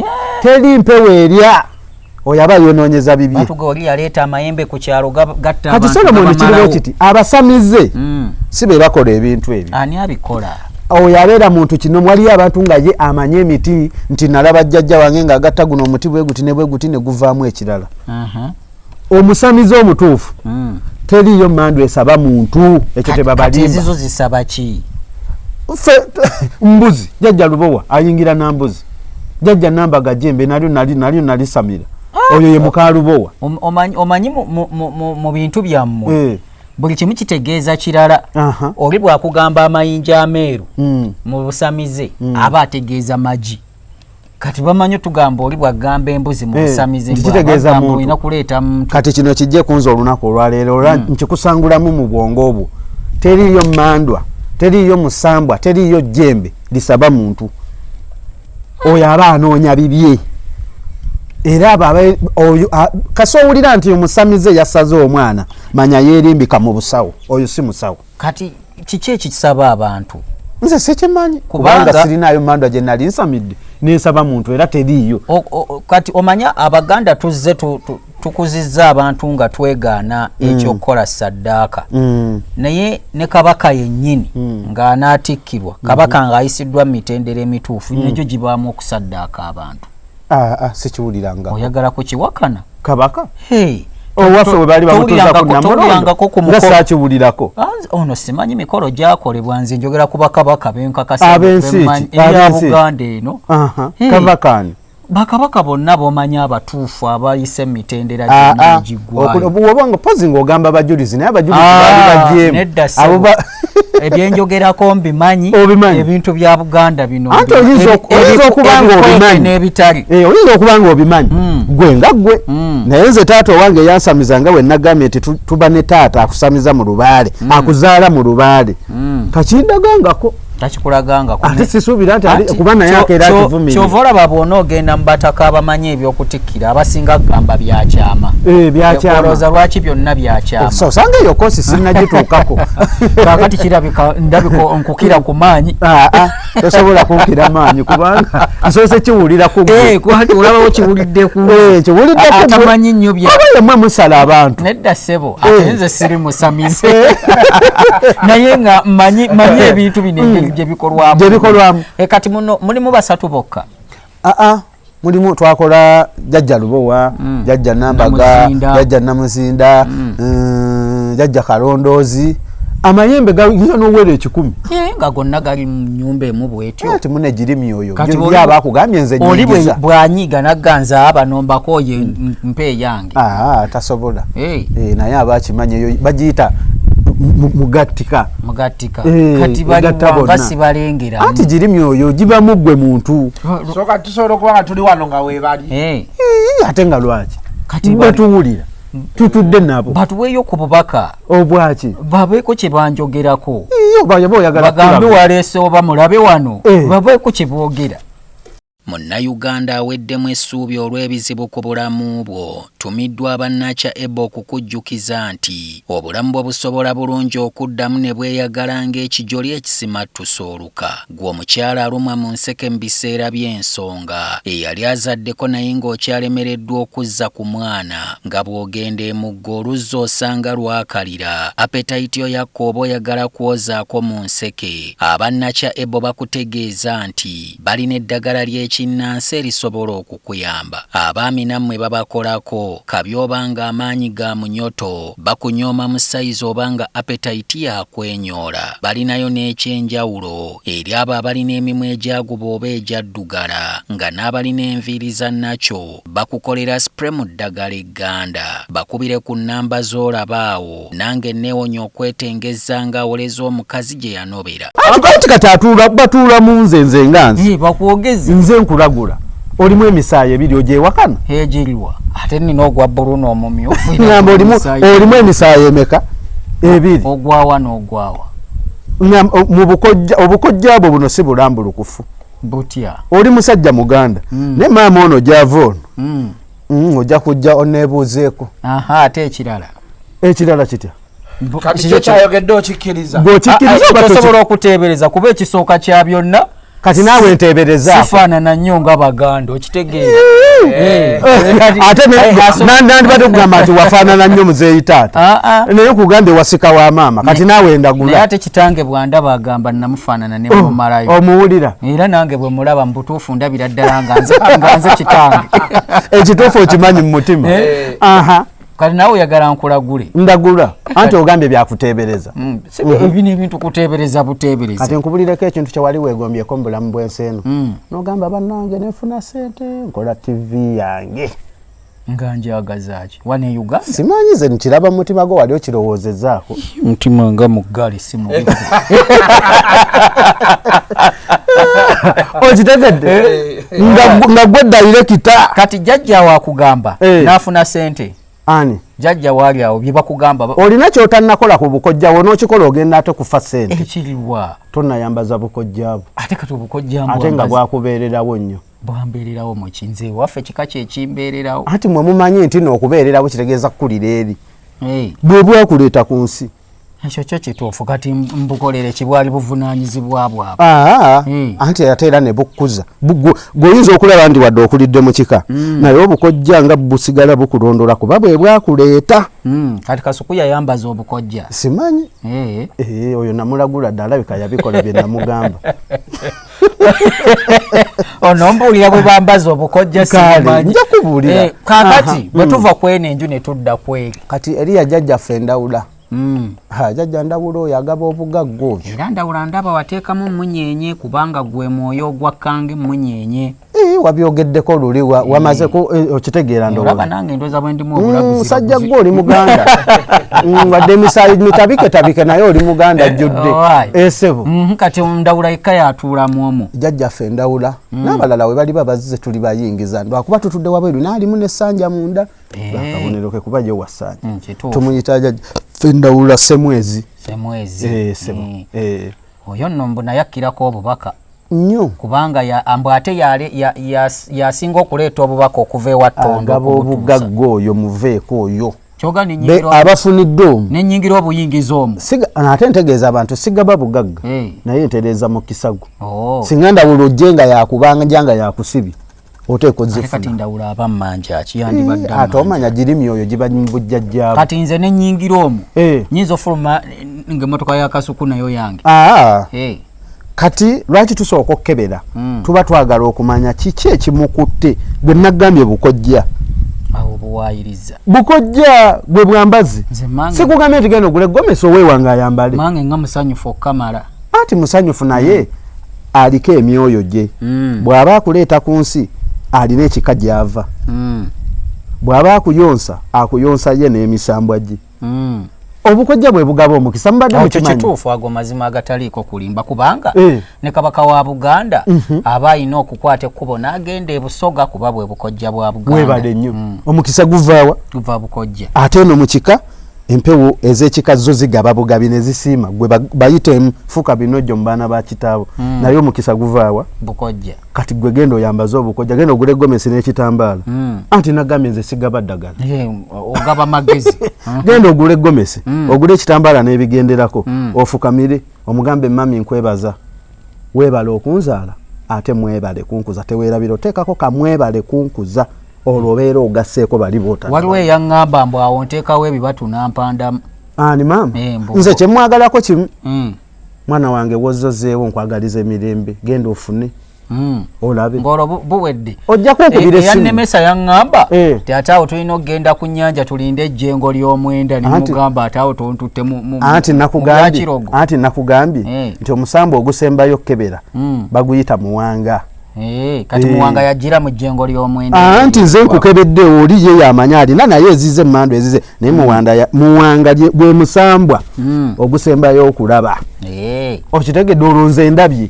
teri mpewo erya oyo aba yonoonyeza bibye batuga oli yaleeta amayembe ku kyalo gatta kati Solomoni kiriwo kiti abasamize si be bakola ebintu ebyo ani abikola oyo abeera muntu kino waliyo abantu nga ye amanye emiti nti nalaba jjajja wange ng'agatta guno omuti bwe guti ne bwe guti ne guvaamu ekirala omusamize omutuufu teriyo mandu esaba muntu ekyo tebabalimba ezizo zisaba ki mbuzi jjajja lubowa ayingira na mbuzi jjajja nambaga jembe nalyo nalisamira oyo ye muka lubowa omanyi mu bintu byammwe buli kimu kitegeeza kirala oli bwakugamba amayinja ameeru mu busamize aba ategeeza magi kati bamanyi tugamba oli bwagamba embuzi mu busamize kitegeeza muntu olina kuleeta muntu kati kino kijje kunza olunaku olwaleero nkikusangulamu mu bwongo obwo teriyo mandwa teriyo musambwa teriyo jembe lisaba muntu oyo aba anoonya bibye era oyo kasowulira nti omusamize yasaze omwana manya yeerimbika mu busawo oyo si musawo kati kiki ekisaba abantu nze sikimanyi kubanga sirinayo mandwa gye nali nsamidde nensaba muntu era teriyo kati omanya Abaganda tuzze tukuzizza abantu nga twegaana ekyokukola saddaaka naye ne kabaka yennyini ng'anaatikkirwa kabaka ng'ayisiddwa mu mitendera emituufu negyo gibaamu okusaddaaka abantu sikiwuliranga oyagala kukiwakana kabaka owaffe we baali bamutuuza ku namulongo nga saakiwulirako ono simanyi mikolo gyakolebwa nze njogera ku bakabaka benkakasa ab'ensi eya Buganda eno kabakani bakabaka bonna bomanya abatuufu abayise mitendera gyonna egigwayo pozi ng'ogamba abajulizi naye abajulizi baali bagyemu ebyenjogerako mbimanyi ebintu bya Buganda bino anti oyinza okuba nga obimanyi n'ebitali oyinza okuba nga obimanyi gwe nga gwe naye nze taata owange yansamiza nga we nagambye nti tuba ne taata akusamiza mu lubaale akuzaala mu lubaale kakindagangako takikulagangako ate sisuubira nti kuba naye akeera akivumire kyova olaba bw'ona ogenda mu bataka abamanyi ebyokutikkira abasinga kugamba byakyama olowooza lwaki byonna byakyama osanga eyo kosi sinnagituukako kakati kirabika ndabika nkukira ku maanyi tosobola kunkira maanyi kubanga nsoose kiwuliraku kwati olabawo kiwuliddeku atamanyi nnyo yemmwe musala abantu nedda ssebo ate nze siri musamize naye nga manyi ebintu bino gyebikolwamu kati muno mulimu basatu bokka mulimu twakola jjajja lubowa jjajja nambaga jjajja namuzinda jjajja kalondoozi amayembe gayinza n'owera 10 nga gonna gali mu nnyumba emu bwetyo ati mune giri myoyo yaba akugambye nze nyingiza oli bwanyiga nagganza abanomba ye mpe yange tasobola naye abakimanyi eyo bagiyita mugattika kati basi balengera ati giri myoyo giba mugwe muntu soka tusobola okuba nga tuli wano nga weebali ate nga lwaki batuwulira tutudde nabo batuweeyo ku bubaka obwaki babeeko kye banjogerako bagambe waleese oba mulabe wano babeeko kye boogera Munnayuganda aweddemu essuubi olw'ebizibu ku bulamu bwo. Tumiddwa bannakya Ebo okukujjukiza nti obulamu bwo busobola bulungi okuddamu ne bweyagala ng'ekijoli ekisimattusa oluka. Gwe omukyala alumwa mu nseke mu biseera by'ensonga, eyali azaddeko naye ng'okyalemereddwa okuzza ku mwana, nga bw'ogenda emuggo oluzza osanga lwakalira. Appetite yo yakka oba oyagala kwozaako mu nseke. Abannakya Ebo bakutegeeza nti balina eddagala ly'ekinnansi erisobola okukuyamba. Abaami nammwe babakolako, kabi obanga amaanyi ga munyoto, bakunyooma mu sayizi obanga appetite yakwenyoola. Balinayo n'ekyenjawulo eri abo abalina emimwa egyaguba oba egyaddugala, nga n'abalina enviiri za nakyo bakukolera spray mu ddagala egganda. Bakubire ku nnamba z'olaba awo, nange neewonya okwetengeza ng'awoleza omukazi gye yanobera. Akati katatuula batuula mu nze nga nze. Bakwogezi. Nze nkulagula. Olimu emisaayi ebiri ogyewakana? Egiriwa. Ate nina ogwa bbulu n'omumyufu. Ngamba olimu emisaayi emeka? Ebiri. Ogwawa n'ogwawa. Mu obukojja bwo buno si bulambulukufu. Butya. Oli musajja Muganda. Ne maama ono gy'ava ono. Ojja kujja oneebuuzeeko. Aha, ate ekirala. Ekirala kitya? Kati kyayogedde okikkiriza. Bw'okikkiriza osobola okuteebereza kuba ekisooka kya byonna. Kati naawe nteebereza. Sifaanana nnyo nga Baganda, okitegeera. Ate nandibadde okugamba nti wafaanana nnyo muzeeyi taata. Naye kugamba ewasika wa maama. Kati naawe ndagula. Naye ate kitange bw'andaba agamba namufaanana ne mumalayo. Omuwulira. Era nange bwe mulaba mu butuufu ndabira ddala nga nze kitange. Ekituufu okimanyi mu mutima. Kati naawe oyagala nkulagule. Ndagula. Anti ogambye byakuteebereza. Ebi n'ebintu kuteebereza buteebereza. Kati nkubulireko ekintu kye wali weegombyeko mu bulamu bw'ensi eno. N'ogamba bannange nefuna ssente nkola TV yange. Nga njagaza ki? Wane Uganda? Simanyi ze nkiraba mu mutima gwo wali okirowoozezaako. Mutima nga muggali si mubi. Okitegedde? Nga gwe dayirekita. Kati jjajja wakugamba n'afuna ssente. Ani? Jjajja waali awo bye bakugamba. Olina ky'otannakola ku bukojjawo n'okikola ogenda ate kufa ssente. Ekiriwa. Tonnayambaza bukojjaabo. Ate kati obukojjaamu ate nga bwakubeererawo nnyo. Bwambeererawo mu kinze waffe kika kye kimbeererawo. Anti mwe mumanyi nti n'okubeererawo kitegeeza kukulira eri. Bwe bwakuleeta ku nsi. Ekyo kyo kituufu kati mbukolere kibwali buvunaanyizibwa bwabwe. Anti ate era ne bukkuza. Gweoyinza okulaba nti wadde okulidde mu kika. Naye obukojja nga busigala bukulondola kuba bwe bwakuleeta. Kati Kasuku yayambaza obukojja. Simanyi. Oyo namulagula dda alabika yabikola bye namugamba. Onombuulira bwe bambaza obukojja simanyi. Nja kubuulira. Kaakati bwe tuva kweno enju ne tudda kweri. Kati eriya jjajjaffe Ndawula. Jjajja Ndawula oyo agaba obugagga oyo. Era Ndawula ndaba wateekamu munyenye kubanga gwe mwoyo ogwakkange munyenye. Wabyogeddeko luli wamaze okitegeera Ndowooza. Olaba nange ndowooza bwe ndimu obulaguzi. Musajja gwe oli Muganda. Wadde emisaayi mitabike naye oli Muganda ajjudde. Esebo. Kati Ndawula yekka yatuulamu omwo. Jjajjaffe Ndawula n'abalala we bali babazze tuli bayingiza lwakuba tutudde wabweru n'alimu n'essanja munda. Akabonero ke kuba gye wassanja. Tumuyita Jjajjaffe Ndawula Semwezi. Oyo nno mbona yakkirako obubaka. Nnyo kubanga ambwe ate yasinga okuleeta obubaka okuva ewa Ttondo. Agaba obugagga oyo muveeko oyo. Abafuniddwe omwo n'ennyingira obuyingiza omwo. Ate ntegeeza abantu sigaba bugagga naye ntereeza mu kisago. Singa Ndawula ojje nga yakubanga nga yakusibye oteeka ozzifuna. Kati Ndawula aba mmanja ki yandibadde ate omanya girimi oyo giba bujjajjaabo. Kati nze n'ennyingira omwo nyinza ofuluma ng'emmotoka ya Kasuku nayo yange. Kati lwaki tusooka okkebera tuba twagala okumanya kiki ekimukutte gwe nagambye bukojja. Awo buwaayiriza. Bukojja bwe bwambazi. Sikugambye nti genda ogule gomesa oweewanga ayambale. Mange nga musanyufu okkamala. Ati musanyufu naye aliko emyoyo gye. Bw'aba akuleeta ku nsi alina ekika gy'ava. Bw'aba akuyonsa ye n'emisambwa gye. Obukojja bwe bugaba omukisa mbadde mukimanyi. Kituufu ago mazima agataliiko kulimba kubanga ne Kabaka wa Buganda aba alina okukwata ekkubo n'agenda e Busoga kuba bwe bukojja bwa Buganda. Webale nnyo. Omukisa guvaawa? Guva bukojja. Ate eno mu kika empewo ez'ekikazo zigaba bugabi ne zisiima gwe bayite fuka binojjo mu baana ba kitaabo naye omukisa guvaawa bukojja kati gwe genda oyambaza obukojja genda ogule gomesi n'ekitambaala anti nagambye nze sigaba ddagala ogaba magezi genda ogule gomesi ogule ekitambaala n'ebigenderako ofukamire omugambe mami nkwebaza weebale okunzaala ate mwebale kunkuza teweerabira oteekako kamwebale kunkuza olwo obeera ogasseeko bali boota waliwo eyaŋŋamba mbu awo nteekawo ebibatu n'ampandamu ani maama nze kyemwagalako kimu mwana wange wozzozeewo nkwagaliza emirembe genda ofune olabe ng'olwo buwedde ojja kunkubira essimu eyannemesa yaŋŋamba ti ate awo tulina okgenda ku nnyanja tulinde ejjengo ly'omwenda nimugamba ate awo tontutte anti nakugambye nti omusambo ogusembayo kebera baguyita muwanga kati muwanga yagira mu jjengo ly'omwenda anti nze nkukebedde oli ye yamanya alina naye ezize emmando ezize naye muwanga gwe musambwa ogusembayo okulaba okitegedde olwo nze ndabye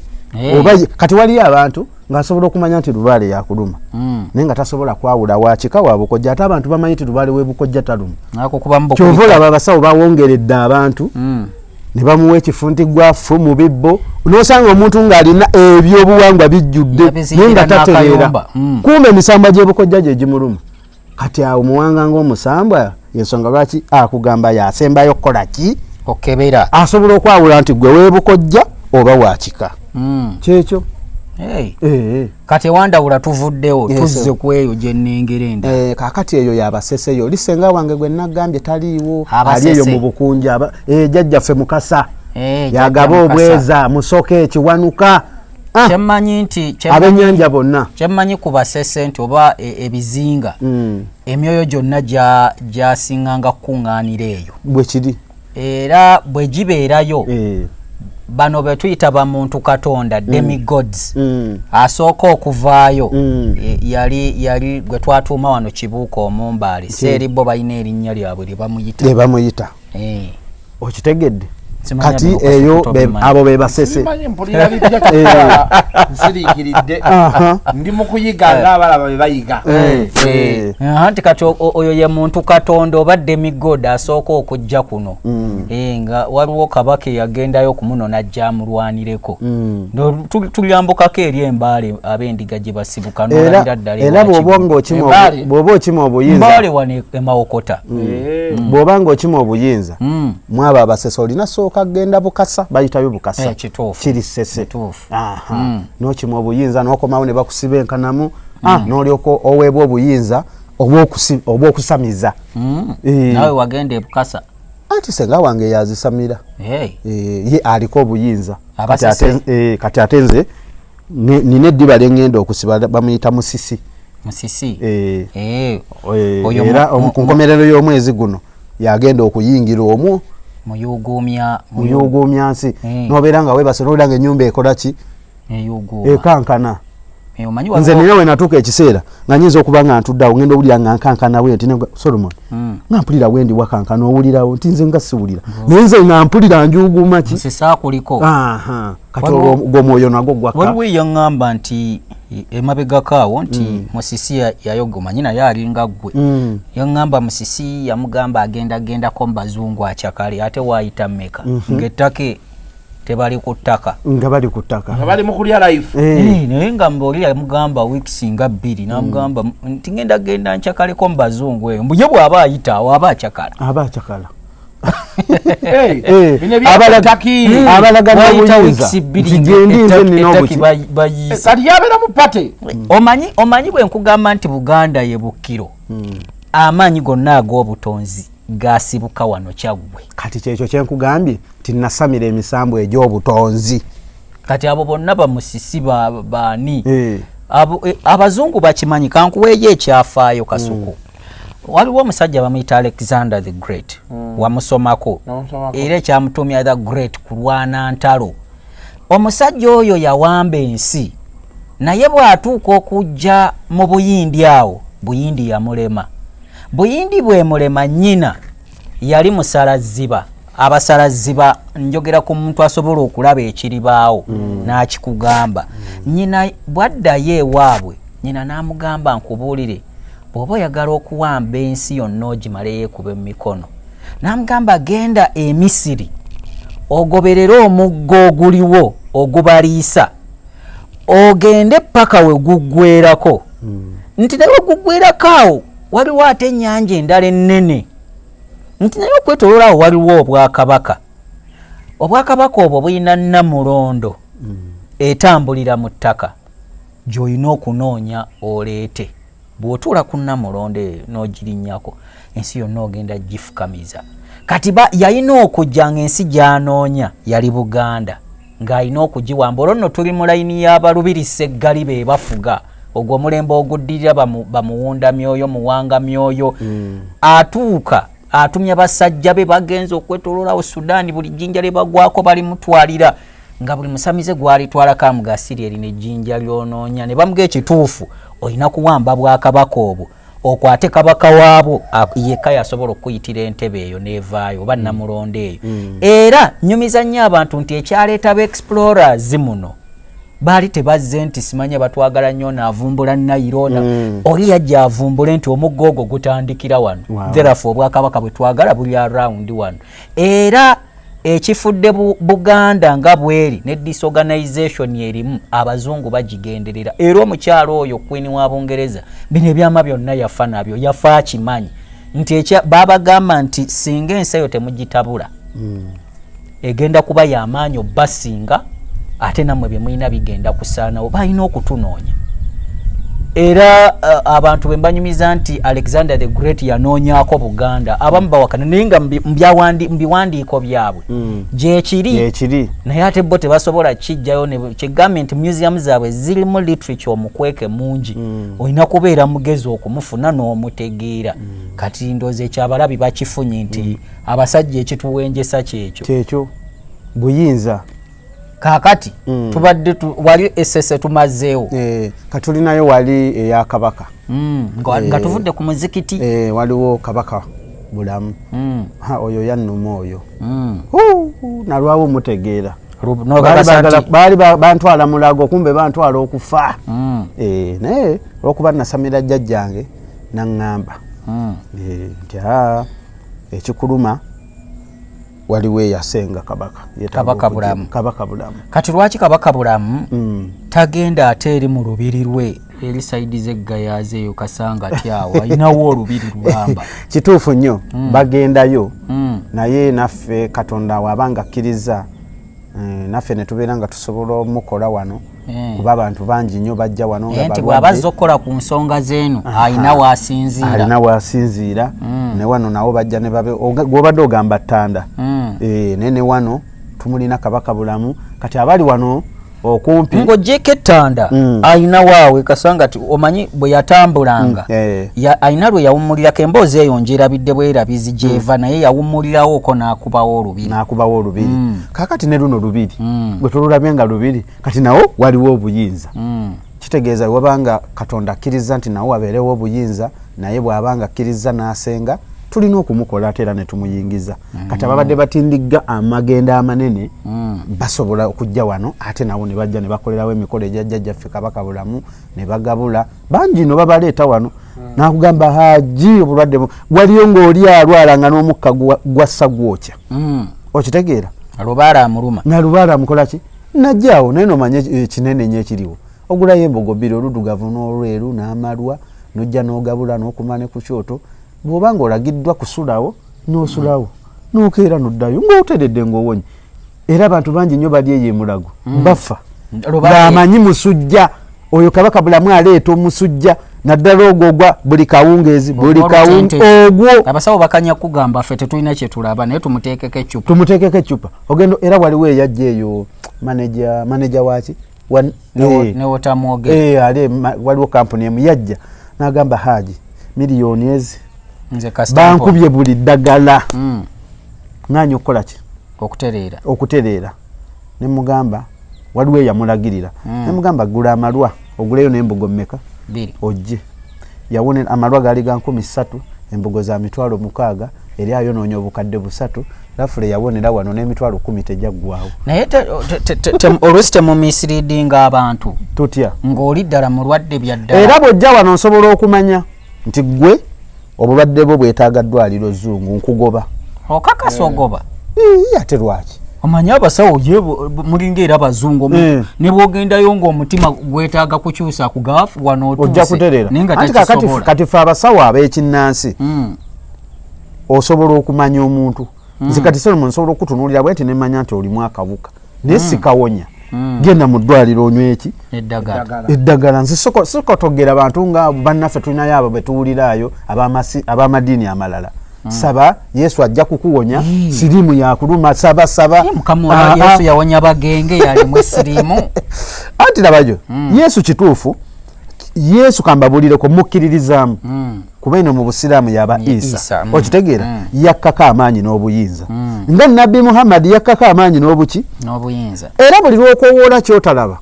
oba kati waliyo abantu ng'asobola okumanya nti lubaale yakuluma naye nga tasobola kwawula wakika wa bukojja ate abantu bamanyi nti lubaale w'ebukojja taluma kyova olaba abasawo bawongeredde abantu ne bamuwa ekifuntigwafu mu bibbo n'osanga omuntu ng'alina ebyobuwangwa bijjudde naye nga tatereera kumbe emisambwa gy'ebukojja gye gimuluma kati awo muwanga ng'omusambwa yensonga lwaki akugamba yasembayo kukola ki okebera asobola okwawula nti gwe weebukojja oba wakika kyekyo kati ewandawula tuvuddewo tuzze ku eyo gye nnengera enda kaakati eyo yabaseseyo oli senga wange gwe nagambye taliiwo ali eyo mu bukunja jjajjaffe mukasa yagaba obweza musoke ekiwanuka kyemmanyi nti abennyanja bonna kyemmanyi ku basese nti oba ebizinga emyoyo gyonna gyasinganga kukuŋŋaanira eyo bwe kiri era bwe gibeerayo bano be tuyita bamuntu katonda demigods asooka okuvaayo yali gwe twatuuma wano kibuuka omumbaali seeri bo balina erinnya lyabwe lye bamuyita okitegedde kati eyo abo be basese nsiriikiridde ndi mu kuyiga ng'abalaba be bayiga anti kati oyo ye muntu katonda oba demigod asooka okujja kuno nga waliwo kabaka eyagendayo okumuno najja amulwanireko tulyambukako eri embaale ab'endiga gye basibuka n'olabira ddala era bw'oba okima obuyinza mbaale wano emawokota bw'oba ng'okima obuyinza mwabo abasese olina sooka kagenda bukasa bayitayo bukasa kiri sese n'okima obuyinza n'okomawo ne bakusiba enkanamu n'olyoko oweebwa obuyinza oba okusamiza nawe wagenda ebukasa anti senga wange yazisamira ye aliko obuyinza kati ate nze nina eddiba lyengenda okusiba bamuyita musisi era ku nkomerero y'omwezi guno yagenda okuyingira omwo muyuguumya nsi nobeera nga webase nowulira nga ennyumba ekola ki ekankana nze nina we natuuka ekiseera nga nyinza okuba nga ntuddeawo ngenda owulira nga nkankana we nti Solomon nga mpulira wendi wakankana owulirawo nti nze nga siwulira naye nze nga mpulira njuguuma ki sisaakuliko kati gw'omwoyo nagwo gwakka waliwo eyaŋŋamba nti emabegako awo nti musisi yayoga omanyi naye alinga ggwe yaŋŋamba musisi yamugamba agendagendako mu bazungu akyakale ate waayita mmeka ng'ettake tebali ku ttaka nga bali ku ttaka nga bali mu kulya life naye nga mbaoli yamugamba wiiki nga 2 namugamba nti genda nkyakaleko mu bazungu eyo mbuye bw'aba ayita awo aba akyakala abalagana obuyinza kigendi nze nina obuki kati yabeera mu pate omanyi bwe nkugamba nti Buganda ye Bukiro amaanyi gonna ag'obutonzi gasibuka wano Kyaggwe kati kyekyo kyenkugambye tinasamira emisambo egy'obutonzi kati abo bonna bamusisi baani abazungu bakimanyi kankuweeyo ekyafaayo Kasuku waliwo omusajja bamuyita Alexander the Great wamusomako era ekyamutumya the Great kulwana ntalo omusajja oyo yawamba ensi naye bw'atuuka okujja mu Buyindi awo Buyindi yamulema Buyindi bwemulema nnyina yali musalaziba abasalaziba njogera ku muntu asobola okulaba ekiribaawo n'akikugamba nnyina bwaddayo ewaabwe nnyina n'amugamba nkubuulire bw'oba oyagala okuwamba ensi yonna ogimale yeekuba emikono namugamba genda e Misiri ogoberera omuggo oguliwo ogubaliisa ogende paka we guggwerako nti naye guggwerako awo waliwo ate ennyanja endala ennene nti naye okwetoloola awo waliwo obwakabaka obwo bulina nnamulondo etambulira mu ttaka gy'olina okunoonya oleete bw'otuula ku nnamulondo n'ogirinnyako ensi yonna ogenda gifukamiza kati yalina okujja ng'ensi gy'anoonya yali Buganda ng'alina okugiwamba olwo nno tuli mu layini y'abalubiri Seggali be bafuga ogwo omulembe oguddirira bamuwunda myoyo muwanga myoyo atuuka atumya basajja be bagenze okwetoloola Sudaani buli jjinja lye bagwako balimutwalira nga buli musamize gwalitwalako amugasiri erina ejjinja lyonoonya ne bamuga ekituufu olina kuwamba bwakabaka obwo okwate kabaka waabwo yekka yasobola okuyitira entebe eyo neevaayo oba namulondo eyo era nyumiza nnyo abantu nti ekyaleeta ba-explorers muno baali tebazze nti simanya batwagala nnyo naavumbula Nairona oli yajja avumbule nti omuggo ogwo gutandikira wano therefore obwakabaka bwe twagala buli around wano era ekifudde Buganda nga bweri ne disorganization erimu abazungu bagigenderera era omukyalo oyo Queen wa Bungereza bino ebyama byonna yafa nabyo yafa akimanyi nti babagamba nti singa ensi eyo temugitabula egenda kuba y'amaanyi obbasinga ate nammwe bye mulina bigenda kusaanawo balina okutunoonya era abantu bwe mbanyumiza nti Alexander the Great yanoonyaako Buganda abamu bawakana naye nga mbiwandiiko byabwe gyekiri naye ate bo tebasobola kijjayo kigambye nti museum zaabwe zirimu literature omukweke mungi olina kubeera mugezi okumufuna n'omutegeera kati ndoozi ekyabalabi bakifunye nti abasajja ekituwenjesa kyekyo buyinza kakati tubadde wali esese tumazeewo katulinayo wali eya kabaka nga tuvudde ku muzikiti waliwo kabaka bulamu oyo yannuma oyo nalwawo mutegeera baali bantwala mulago kumbe bantwala okufa naye olwokuba nasamira jjajjange naŋŋamba nti ekikuluma waliwo eyasenga kabaka bulamu kati lwaki kabaka bulamu tagenda ate eri mu lubiri lwe eri saidi z'eggayaze eyo kasanga tyawo ayinawo olubiri lugamba kituufu nnyo bagendayo naye naffe Katonda wabanga akkiriza naffe ne tubeera nga tusobola omukola wano kuba abantu bangi nnyo bajja wano nga nti bw'abazza okukola ku nsonga z'eno alina waasinziira ne wano nawo bajja ne babe gw'obadde ogamba ttanda naye ne wano tumulina kabaka bulamu kati abali wano okumpi ng'oggyeko ettanda alina waawe kasanga ti omanyi bwe yatambulanga alina lwe yawummulirako emboozi eyo njerabidde bwerabizi gyeva naye yawummulirawooko n'akubawo olubiri kaakati ne luno lubiri bwe tululabye nga lubiri kati nawo waliwo obuyinza kitegeeza wabanga Katonda akkiriza nti nawo wabeerewo obuyinza naye bw'abanga akkiriza n'asenga tulina okumukola ate era ne tumuyingiza kati ababadde batindigga amagenda amanene basobola okujja wano ate nawo ne bajja ne bakolerawo emikolo egyajjajjaffe kabaka bulamu ne bagabula bangi no babaleeta wano nakugamba haji obulwadde waliyo ng'oli alwala nga n'omukka gwassa gwokya okitegeera lubaala amuluma nga lubaala amukolaki najjaawo naye nomanye ekinene nnyo ekiriwo ogulayo embogo bbiri oluddugavu n'olweru n'amalwa n'ojja n'ogabula n'okuma ne ku kyoto bw'oba ng'olagiddwa kusulawo n'osulawo n'okeera n'oddayo ng'oteredde ng'owonye era abantu bangi nnyo bali eyo emulago bafa ng'amanyi musujja oyo kabaka bulamu aleeta omusujja naddala ogwo ogwa buli kawungeezi ogwo abasawo bakanya kugamba ffe tetulina kye tulaba naye tumuteekeko eccupa ogendo era waliwo eyajja eyo maneja waki newotamwoge waliwo kampuni emu yajja n'agamba haji miliyoni ezi bankubye buli ddagala ng'anya okukola ki okutereera ne mugamba waliwo eyamulagirira ne mugamba gula amalwa oguleyo n'embogo mmeka ojje yawone amalwa gaali ga 13 embogo za 6,000 eri ayonoonya obukadde 3 lafule yawonera wano n'emitwalo 10 tejaggwawo naye oluusi temumisiriidinga abantu tutya ng'oli ddala mulwadde byaddala era bw'ojja wano nsobola okumanya nti gwe obulwadde bwo bwetaaga ddwaliro zungu nkugoba okakasa ogoba ate lwaki omanyi abasawo mulinga era abazungu ne bwogendayo ng'omutima gwetaaga kukyusa kugafu ojja kuterera kati fe abasawo ab'ekinnansi osobola okumanya omuntu nze kati Solomon nsobola okutunuulira bwenti nemanya nti olimu akabuka naye sikawonya genda mu ddwaliro onywa eki eddagala nze sikotogera bantu nga bannaffe tulinayo abo betuwuliraayo ab'amadiini amalala saba Yesu ajja kukuwonya sirimu yakuluma saba mukama Yesu yawonya bagenge yalimu sirimu anti labajo Yesu kituufu Yesu kambabulireko mukkiririzaamu kuba eno mu busiraamu yaba Isa okitegeera yakkako amaanyi n'obuyinza nga nabbi Muhammad yakkako amaanyi n'obuyinza era buli lw'okowoola kyotalaba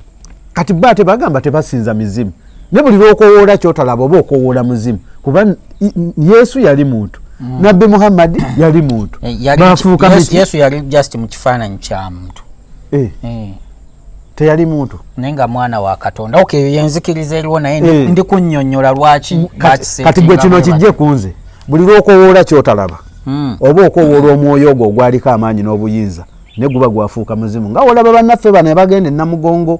kati bba tebagamba tebasinza mizimu ne buli lw'okowoola kyotalaba oba okowoola muzimu kuba Yesu yali muntu nabbi Muhammad yali muntu bafuuka Yesu yali just mu kifaananyi kya muntu teyali muntu nenga mwana wa Katonda okay yenzikiriza eriwo naye ndi kunnyonnyola lwaki kati gwe kino kijje kunze buli lw'okowoola kyotalaba oba okowoola omwoyo ogwo ogwaliko amaanyi n'obuyinza ne guba gwafuuka muzimu nga olaba bannaffe bano ebagenda Namugongo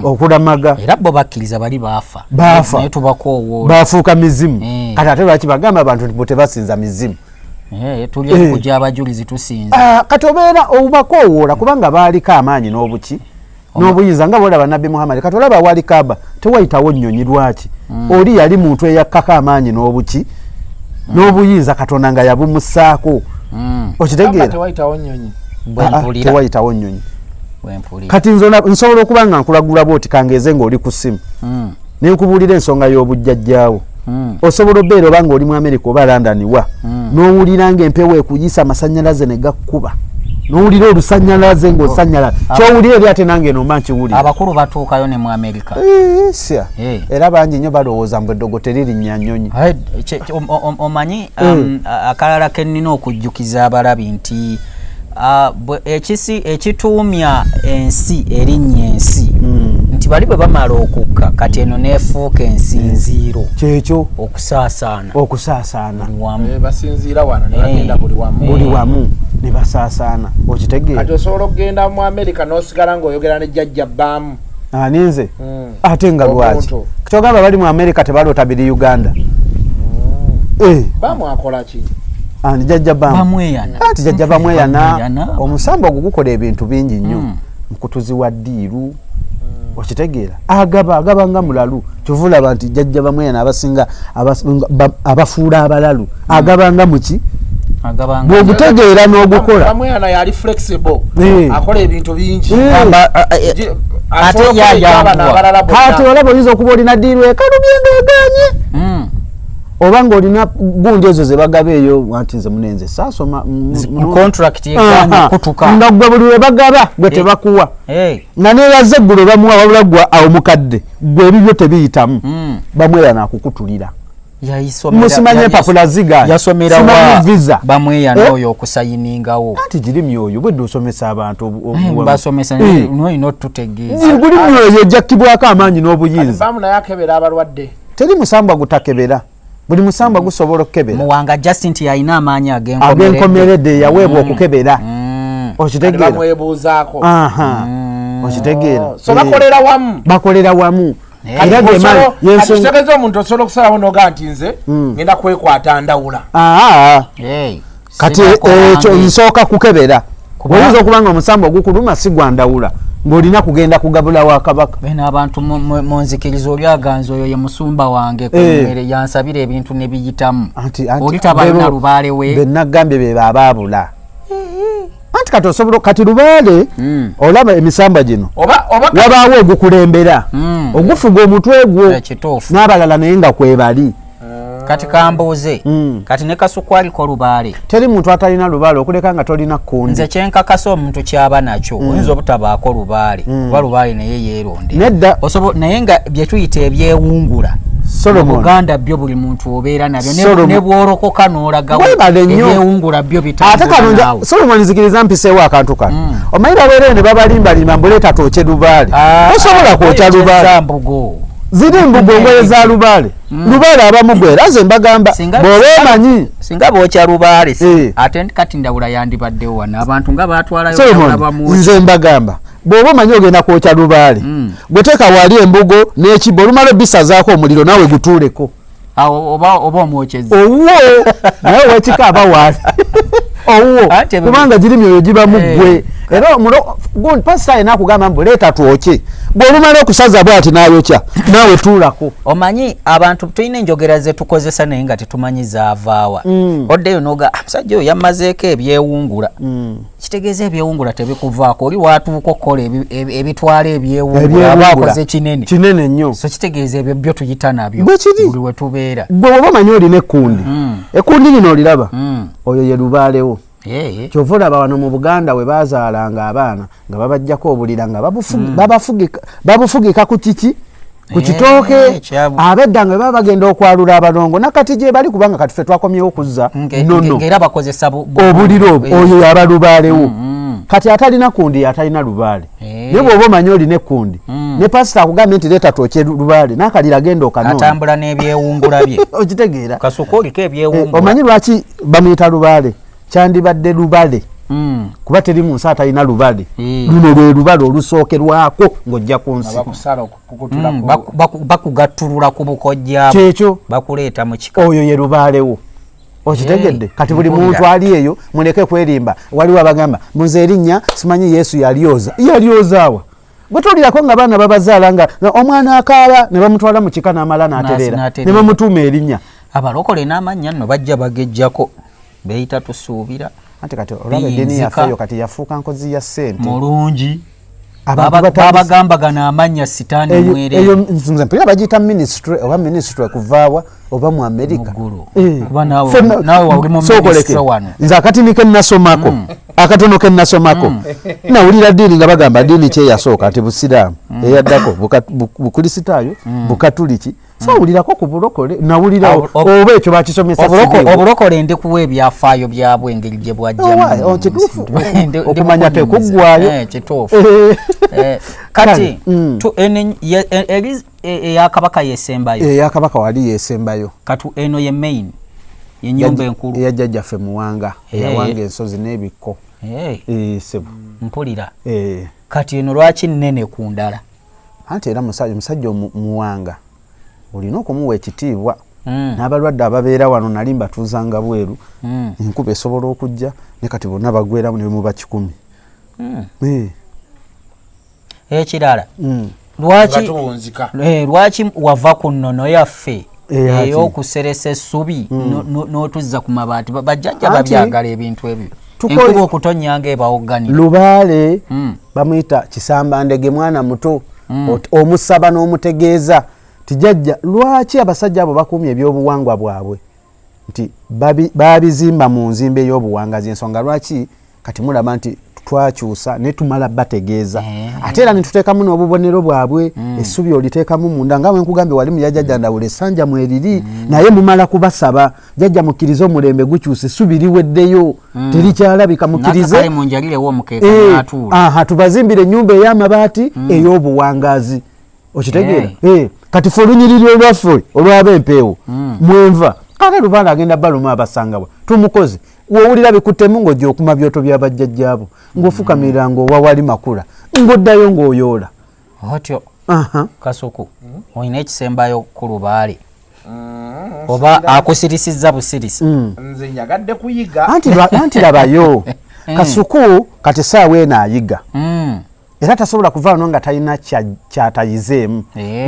okulamaga era bo bakkiriza bali baafa naye tubakowoola bafuuka mizimu kati ate lwaki bagamba abantu nti bo tebasinza mizimu tuli kujja abajulizi tusinza kati obeera obakowoola kubanga baaliko amaanyi n'obuyinza nga bolaba nabbi Muhammad kati olaba wali Kaaba tewayitawo nnyonyi lwaki oli yali muntu eyakkako amaanyi n'obuyinza Katonda nga yabumussaako okitegeera tewayitawo nnyonyi tewayitawo nnyonyi kati nsobola okuba nga nkulagula bwoti kangeeze ng'oli ku ssimu ne nkubuulira ensonga y'obujjajjaawo osobola obeera oba ng'oli mu Amerika oba London wa n'owulira ng'empewo ekuyisa amasannyalaze ne gakkuba n'owulira olusannyalaze ng'osanyalaze kyowulira eri ate nange eno mba nkiwulira abakulu batuukayo ne mu Amerika era bangi nnyo balowooza mbu eddogo teririnnya nnyonyi omanyi akalala ke nnina okujjukiza abalabi nti ekituumya ensi erinnya ensi nti bali bwe bamala okukka kati eno neefuuka ensinziiro kyekyo okusaasaana basinziira wano ne bagenda buli wamu ne basaasaana okitegeera kati osobola okugenda mu Amerika n'osigala ng'oyogera ne jjajja bbaamu aninze ate nga lwaki kyogamba bali mu Amerika tebaloota biri Uganda bbaamu akola ki ani jjajja bamweyana ati jjajja bamweyana omusamba ogukola ebintu bingi nnyo mukutuzi wa ddiiru okitegeera agaba nga mulalu kyovulaba nti jjajja bamweyana abasinga abafuula abalalu agaba nga muki bw'ogutegeera n'ogukola bamweyana yali flexible akola ebintu bingi ate yayambwa kati olaba oyinza okuba olina ddiiru ekalumye ng'eganye oba ng'olina gundi ezo ze bagaba eyo anti nze munenze saasoma contract eganya kutuka nga gwe buli we bagaba gwe tebakuwa nga neeyaze eggulo bamuwa wabula gwa awo mukadde gwe ebibyo tebiyitamu bamweyana akukutulira musimanye empapula ziganya yasomera visa bamweyana oyo okusayiningawo anti giri myoyo bwedde osomesa abantu basomesa noyina otutegeeza guli myoyo ejjakkibwako amaanyi n'obuyinza baamu naye akebera abalwadde teri musambwa gutakebera buli musambwa gusobola okukebera muwanga Justin yalina amaanyi agenkomeredde yaweebwa okukebera okitegeera bamwebuuzaako okitegeera so bakolera wamu kitegeeza omuntu osobola okusalawo noga nti nze ngenda kwekwata ndawula kati ekyo nsooka kukebera oyinza okuba nga omusambwa ogukuluma si gwa ndawula ng'olina kugenda kugabula wa kabaka bena abantu munzikiriza oli aganza oyo ye musumba wange kumere yansabira ebintu ne biyitamu oli tabalina lubaale we bennagambye be babaabula anti kati osobola kati lubaale olaba emisambwa gino wabaawo ogukulembera ogufuga omutwe gwo n'abalala naye nga kwebali kati kambuuze kati ne Kasuku aliko lubaale teri muntu atalina lubaale okuleka nga tolina kundi nze kyenkakasa omuntu kyaba nakyo oyinza obutabaako lubaale oba lubaale naye yeeronde nedda naye nga bye tuyita ebyewungula Uganda byo buli muntu obeera nabyo ne bworokoka n'olagawo ebyewungula byo ate kanonja Solomon nzikiriza mpiseewo akantu kano omanyi babeereyo ne babalimbalimba mbuleeta tooke lubaale tosobola kwokya lubaale ziri embugo ngoye za lubaale lubaale abamu gwera ze mbagamba bw'oba omanyi singa bookya lubaale ate kati ndawula yandibaddewo wano abantu nga baatwalayo nze mbagamba bw'oba omanyi ogenda kwokya lubaale gwe teeka wali embugo n'ekibbo olumala obisazaako omuliro naawe gutuuleko oba omwokyezi owuwo naye wekikaaba waali owuwo kubanga giri myoyo gibamu ggwe era pasita ayina akugamba mbu leeta twokye bw'olumala okusaza bwati n'ayokya naawe tuulako. Omanyi abantu tulina enjogera ze tukozesa naye nga tetumanyi zaavaawa oddeyo noga musajja oyo yamazeeko ebyewungula kitegeeza ebyewungula tebikuvaako oli watuuka okukola ebitwala ebyewungula aba akoze kinene nnyo so kitegeeza ebyo byo tuyita nabyo buli we tubeera. gwe bw'oba omanyi olina ekkundi ekkundi lino oliraba oyo ye lubaalewo kyova olaba wano mu Buganda we baazaalanga abaana nga babajjako obulira nga babufugika ku kiki ku kitooke abedda nga baba bagenda okwalula abalongo nakati gye bali kubanga kati ffe twakomyewo okuzza nono era bakozesa obuliro oyo yaba lubaalewo kati atalina kundi atalina lubaale naye bw'oba omanyi olina ekkundi ne pasita akugambye nti leeta twokye lubaale n'akalira agenda okanoona atambula n'ebyewungula bye okitegeera Kasuku oliko ebyewungula omanyi lwaki bamuyita lubaale kyandibadde lubale kuba teri mu nsi atalina lubale luno lwe lubale olusookerwako ng'ojja ku nsi bakugattulula ku bukojjabo kyekyo bakuleeta mu kika oyo ye lubaalewo okitegedde kati buli muntu ali eyo muleke kwerimba waliwo abagamba muze erinnya simanyi Yesu yalyozaawa gwe tolirako nga baana babazaala nga omwana akaaba ne bamutwala mu kika n'amala n'atereera ne bamutuuma erinnya abalokole n'amannya nno bajja bagejjako beeyita tusuubira ate kati olaba eddiini yaffeyo kati yafuuka nkozi ya ssente mulungi babagambagana amanya sitaani mwere eyo nze mpira bagiyita ministry oba ministry kuvaawa oba mu Amerika kuba nawe wali mu ministry wano nze akatini ke nasomako akatono ke nasomako nawulira ddiini nga bagamba ddiini kye yasooka nti busiraamu eyaddako bukulisitaayo bukatuliki sawulirako ku bulokole nawulira oba ekyo bakisomesa obulokole ndi kuwa ebyafaayo byabwe engeri gye bwajjamu kituufu okumanya tekuggwayo kituufu kati eyakabaka yesembayo eyakabaka wali yesembayo kati eno ye main yenyumba enkulu eyajjajjaffe muwanga eyawanga ensozi n'ebikko sebo mpulira kati eno lwaki nnene ku ndala anti era musajja muwanga olina okumuwa ekitiibwa n'abalwadde ababeera wano nali mbatuuzanga bweru enkuba esobola okujja ne kati bonna bagweramu ne muba 10 ekirala lwaki wava ku nnono yaffe ey'okuseresa essubi n'otuzza ku mabaati bajjajja babyagala ebintu ebyo enkuba okutonyanga ebawogganira lubaale bamuyita kisambandege mwana muto omusaba n'omutegeeza tijajja lwaki abasajja abo bakumye ebyobuwangwa bwabwe nti babizimba mu nzimba ey'obuwangazi ensonga lwaki kati mulaba nti twakyusa ne tumala bategeeza ate era nituteekamu n'obubonero bwabwe essubi oliteekamu munda nga wenkugambye wali muyajjajja ndawula essanja mweriri naye mumala kubasaba jjajja mukkirize omulembe gukyusa essubi liweddeyo terikyalabika mukkirize tubazimbire ennyumba ey'amabaati ey'obuwangazi okitegeera kati fe olunyiriri olwaffe olw'ab'empeewo mwenva ate lubaale agenda baluma abasangawa tumukoze wowulira bikuttemu ng'ojja okuma byoto by'abajjajjaabo ng'ofukamirira ng'owawali makula ng'oddayo ng'oyoola otyo Kasuku olina ekisembayo ku lubaale oba akusirisizza busirisi nze njagadde kuyiga anti labayo Kasuku kati saawa eno ayiga era tasobola kuvaano nga talina kyatayizeemu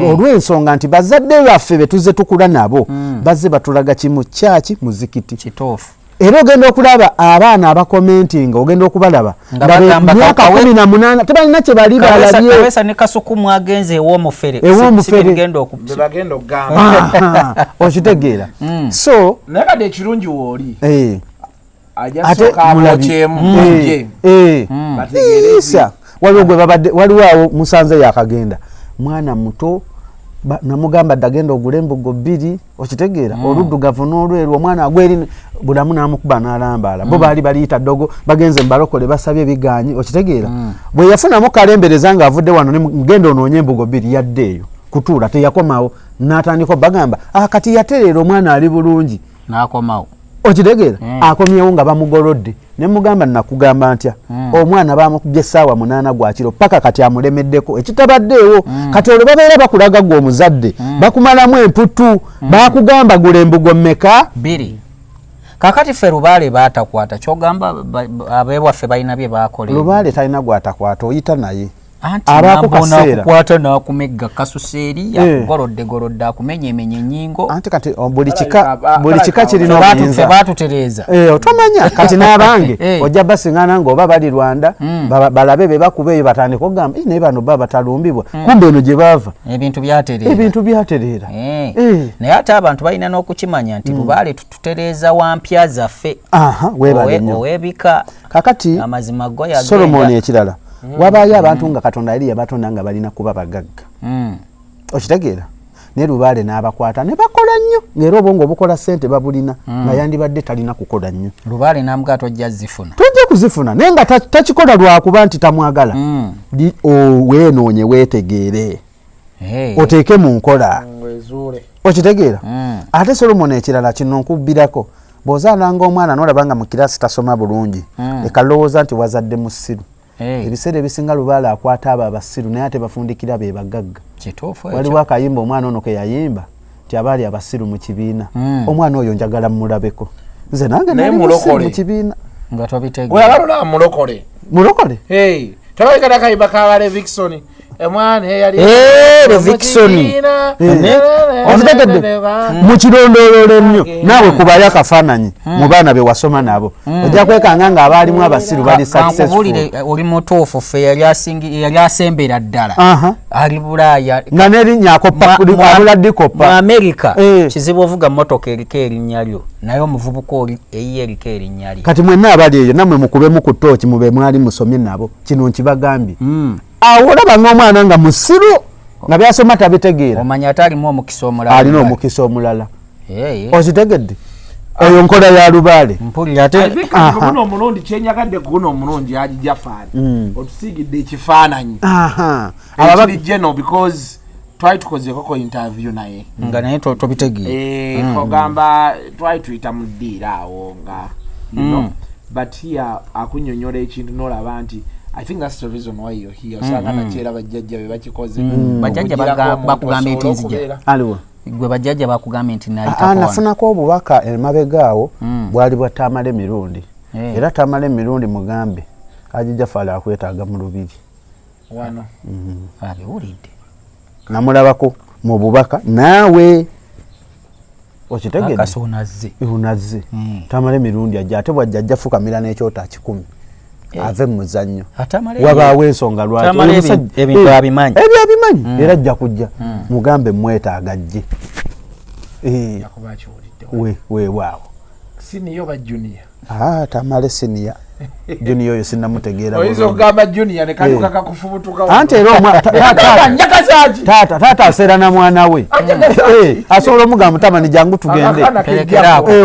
olw'ensonga nti bazadde baffe be tuzze tukula nabo bazze batulaga kimu kyaki muzikiti kituufu era ogenda okulaba abaana abakomentinga ogenda okubalaba myaka 18 tebalina kye bali balabye Kaweesa ne Kasuku mwagenze ew'omufere bagenda okugamba okitegeera so naye kati ekirungi wooli ate mulabyemu waliwo awo musanze yakagenda mwana muto namugamba dagenda ogula embugo 2 okitegeera oluddugavu n'olweru omwana agweri bulamu n'amukuba n'alambaala bo baali baliyita ddogo bagenze mubalokole basabye ebiganyi okitegeera bwe yafunamu kalembereza ng'avudde wano mugenda onoonye embugo 2 yadde eyo kutuula teyakomawo n'atandika bagamba kati yatereera omwana ali bulungi n'akomawo okitegeera akomyewo nga bamugolodde ne mugamba nakugamba ntya omwana bamukubye essaawa 8 gwa kiro paka kati amulemeddeko ekitabaddeewo kati olwo babeera bakulaga gwe omuzadde bakumalamu emputtu bakugamba gula embugo mmeka 2 kakati ffe Lubaale baatakwata kyogamba abeewaffe balina bye bakola Lubaale talina gwatakwata oyita naye abaako kaseera kukwata n'akumegga kasuseeri yakugolodde akumenyemenye ennyingo anti kati buli kika kirina obuyinza baatutereeza otomanya kati n'abange ojja basiŋŋana ng'oba bali Rwanda balabe be bakuba eyo batandika okugamba naye bano baba batalumbibwa kumbe eno gye baava ebintu byatereera naye ate abantu balina n'okukimanya nti Lubaale tutereeza wampya zaffe ow'ebika kakati amazima go yagenda Solomon ekirala wabaayo abantu nga Katonda yali yabatonda nga balina kuba bagagga okitegeera ne Lubaale n'abakwata ne bakola nnyo ng'era obwongo obukola ssente babulina nga yandibadde talina kukola nnyo Lubaale n'amugaa tojja kuzifuna naye nga takikola lwakuba nti tamwagala weenoonye weetegeere oteeke mu nkola okitegeera ate Solomon ekirala kino nkubbirako bw'ozaalanga omwana n'olaba nga mu kiraasi tasoma bulungi leka lowooza nti wazadde musiru ebiseera ebisinga Lubaale akwata abo abasiru naye ate bafundikira be bagagga waliwo akayimba omwana ono ke yayimba nti abaali abasiru mu kibiina omwana oyo njagala mulabeko nze nange nali musiru mu kibiina nga tobitegeera mulokole tabaikana akayimba kabale Vixon emwana eyali ozitegedde mu kirondololo ennyo naawe kubayo akafaananyi mu baana be wasoma nabo ojja kwekanga nga abaalimu abasiru bali successful oli mutuufu ffe yali asembera ddala ali Bulaaya nga n'erinnya abula dikopa mu Amerika kizibu ovuga mmotoka eriko erinnya lyo naye omuvubuka oli eyiye eriko erinnya lye kati mwenna abali eyo nammwe mukubemu ku ttooki mube mwali musomye nabo kino nkibagambye awo olaba ng'omwana nga musiru nga byasoma tabitegeera omanya ate alina omukisa omulala okitegedde eyo nkola ya Lubaale mpulira ate guno omulundi kyenyagadde guno omulungi agijafaani otusiigidde ekifaananyi ekiri geno because twali tukozeekoko interview naye nga naye tobitegeera ogamba twali tuyita mu ddiira awo nga but here akunyonyola ekintu n'olaba nti I think that's the reason why you're here. Osanga nachera bajjajja be bakikoze. Bajjajja bakugamba enti nzija. Aliwo. Gwe bajjajja bakugamba enti nayita. Nafunako obubaka emabegaawo bwali bwa Tamale Mirundi. Era Tamale Mirundi mugambe ajija fala akwetaaga mu lubiri. Wano. Abiwulidde. Namulabako mu bubaka naawe okitegedde. Akasonazze. Unazze. Tamale Mirundi ajja ate bwajjajja fukamira n'ekyota 10. Ave muzannyo wabaawo ensonga lwaki ebintu abimanyi era ajja kujja mugambe mwetaaga ajje weewaawo siniyo ba junior Tamale senior junior oyo sinnamutegeera oyinza okugamba junior ne kaluka kakufubutuka anti era taata aseera na mwana we asobola omugamba mutamani jangu tugende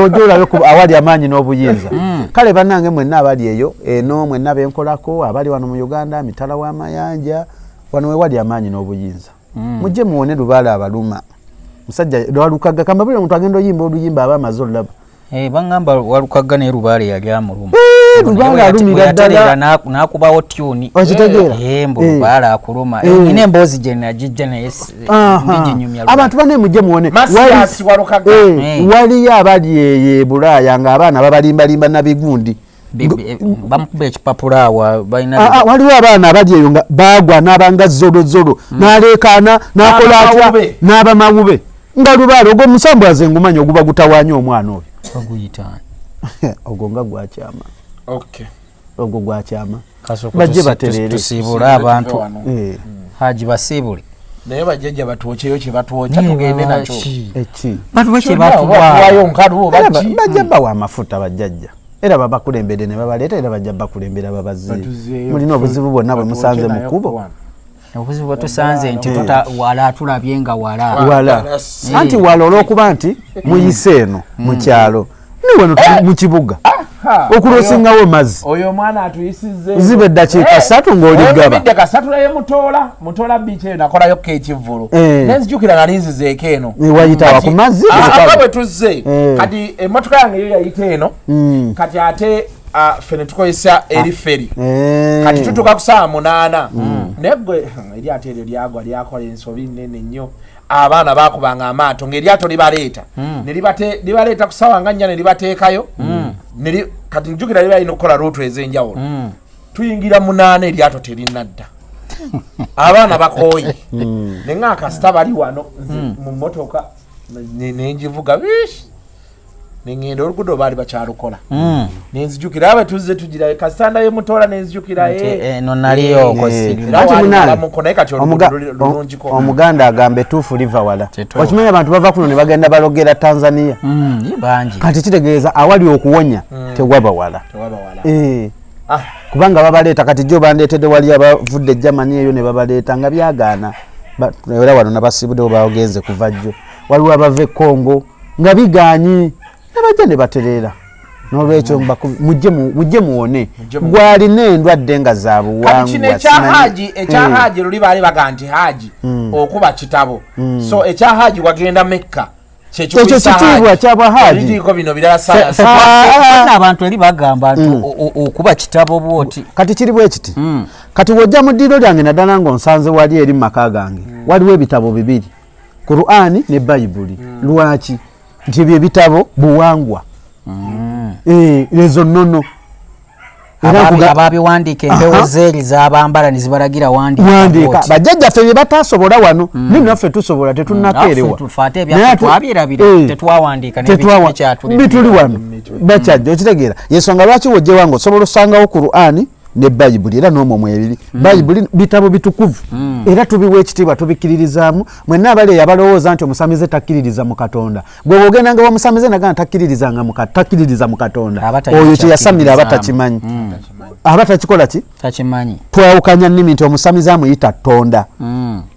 ojja olabe awali amaanyi n'obuyinza kale bannange mwenna abali eyo eno mwenna benkolako abali wano mu Uganda mitala w'amayanja wano wewali amaanyi n'obuyinza mujje muwone Lubaale abaluma musajja lwalukaga kambabule omuntu agenda oyimba oluyimba aba amaze olaba bangamba walukaga ne Lubaale yali amuluma Lubaale alumira ddala n'akubawo tyuni okitegeera mbu Lubaale akuluma nina emboozi gye najijja naye ndiginyumya abantu bane mujje muwone waliyo abali eyo Bulaaya ng'abaana babalimbalimba na bigundi bamukuba ekipapula awo waliwo abaana abali eyo nga baagwa n'abanga zolozolo n'aleekaana n'akola atya n'abamawube nga Lubaale ogwo Emisambwa azengumanya oguba gutawaanya omwana oyo oguyitaani ogwo nga gwakyama ogwo gwakyama bajje batereere tusiibule abantu haji basiibule naye bajjajja batwokeyo kye batwokya tugende nakyo batuwe kye batubwayo nkaluwo bajja bawa amafuta bajjajja era babakulembedde ne babaleeta era bajja bakulembera babaziire mulina obuzibu bwonna bwe musanze mu kkubo obuzibu bwe tusanze nti wala tulabye nga wala anti wala olw'okuba nti muyise eno mu kyalo niweno mu kibuga okulosingawo mazzi oyo mwana atuyisize zibe eddakiika 3 ng'oligaba eddakiika 3 naye mutola biiki eyo nakolayo ekivvulu nenzijukira nali nzizeeko eno wayitawa ku mazzi aba bwe tuzze kati emmotoka yange yo yayita eno kati ate fene tukozesa eri feri kati tutuuka ku saa 8 naye gwe eryato eryo lyagwa lyakola ensobi nnene nnyo abaana bakubanga amaato ng'eryato libaleeta libaleeta ku ssaawa nga 4 ne libateekayo kati njukira liba lina okukola ruutu ez'enjawulo tuyingira 8 eryato terinadda abaana bakooye ne nga kasita bali wano mu mmotoka nenjivuga biishi nengenda oluguudo baali bakyalukola nenzijukira abe tuzze tugira kasitanda y'emutoola nenzijukira eno naliyo naye kati olulungiko omuganda agamba etuufu liva wala okimanya abantu bava kuno ne bagenda balogera Tanzania bangi kati kitegeeza awali okuwonya tewaba wala kubanga babaleeta kati jo bandeetedde wali abavudde Germany eyo ne babaleeta nga byagaana era wano nabasibuddewo bagenze kuva jjo waliwo abava e Congo nga bigaanyi nabajja ne batereera n'olwekyo mujje muwone gwalina endwadde nga za buwangwa ekyahaji luli baali baga nti haji okuba kitabo so ekyahaji wagenda Mekka kyekyo kitiibwa kyabwahaji bino birala abantu eri bagamba nti okuba kitabo bwoti kati kiri bwe kiti kati wojja mu ddiiro lyange naddala ng'onsanze wali eri mu maka gange waliwo ebitabo 2 Qur'ani ne Bayibuli lwaki nti ebyo ebitabo buwangwa ezo nnono ababiwandiika empewo zeeri z'abambala ne zibalagira wandiika bajjajjaffe bye bataasobola wano ne naffe tusobola tetunnakeerewa bituli wano bakyajja okitegeera yensonga lwaki wojje wange osobola osangawo Qur'ani ne Bayibuli era n'omwo mwebiri Bayibuli bitabo bitukuvu era tubiwa ekitiibwa tubikkiririzaamu mwenna abali abalowooza nti omusamize takkiririza mu Katonda gwe ogenda nga omusamize nagana takkiririza mu Katonda oyo kye yasamira aba takimanyi aba takikola ki takimanyi twawukanya nnimi nti omusamize amuyita Tonda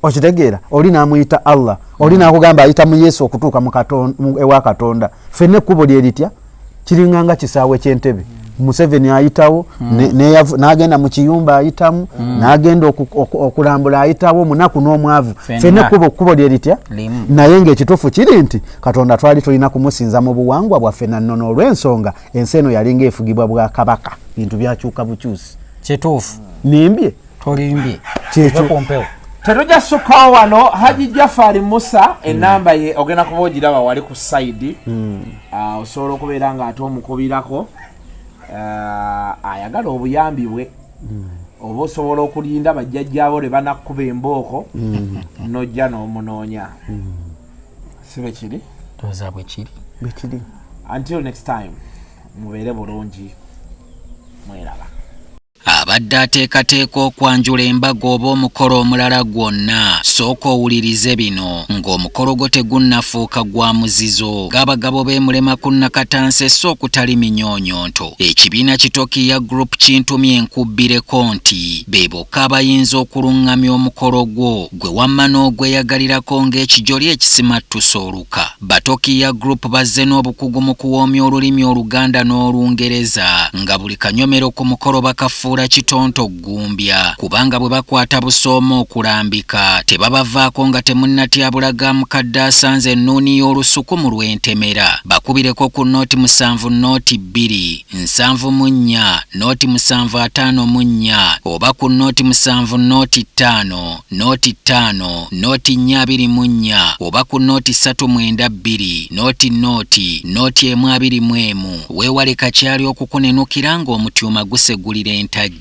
okitegeera oli n'amuyita Allah oli n'akugamba ayita mu Yesu okutuuka ewa Katonda ffenna ekkubo lye litya kiringanga kisaawe ky'entebe Museveni ayitawo n'agenda mu kiyumba ayitamu n'agenda okulambula ayitawo munaku n'omwavu ffenna ekkubo lye litya naye ng'ekituufu kiri nti Katonda twali tulina kumusinza mu buwangwa bwaffe na nnono olw'ensonga ensi eno yalinga efugibwa bwa kabaka bintu byakyuka bukyusi kituufu nimbye tolimbye kyekyo tetujja sukkawo wano Haji Jafari Musa enamba ye ogenda kuba ogiraba wali ku sayidi osobola okubeera ng'ate omukubirako ayagala obuyambi bwe oba osobola okulinda bajjajjaabo lwe banakkuba embooko nojja n'omunoonya si bwe kiri toza bwe kiri until next time mubeere bulungi mweraba abadde ateekateeka okwanjula embaga oba omukolo omulala gwonna sooka owulirize bino ng'omukolo gwo tegunnafuuka gwa muzizo ng'abagabo b'emulema ku Nakatanse so okutali minyoonyonto ekibiina Kitokiya Group kintumye enkubbireko nti be bokka abayinza okuluŋŋamya omukolo gwo gwe wamma n'ogweyagalirako ng'ekijoli ekisimattusa oluka Batokiya Group bazze n'obukugu mu kuwoomya olulimi Oluganda n'Olungereza nga buli kanyomero ku mukolo bakafuula kitonto gumbya kubanga bwe bakwata busooma okulambika tebabavaako nga temunnatyabulaga mukadde asanze ennuuni y'olusuku mu lw'entemera bakubireko ku nooti 7 nooti 2 7 nooti 754 oba ku nooti 7 nooti 5 nooti 5 nooti 424 oba ku nooti 392 nooti 1 21 weewale kakyali okukunenukira ng'omutyuma gusegulira entajja.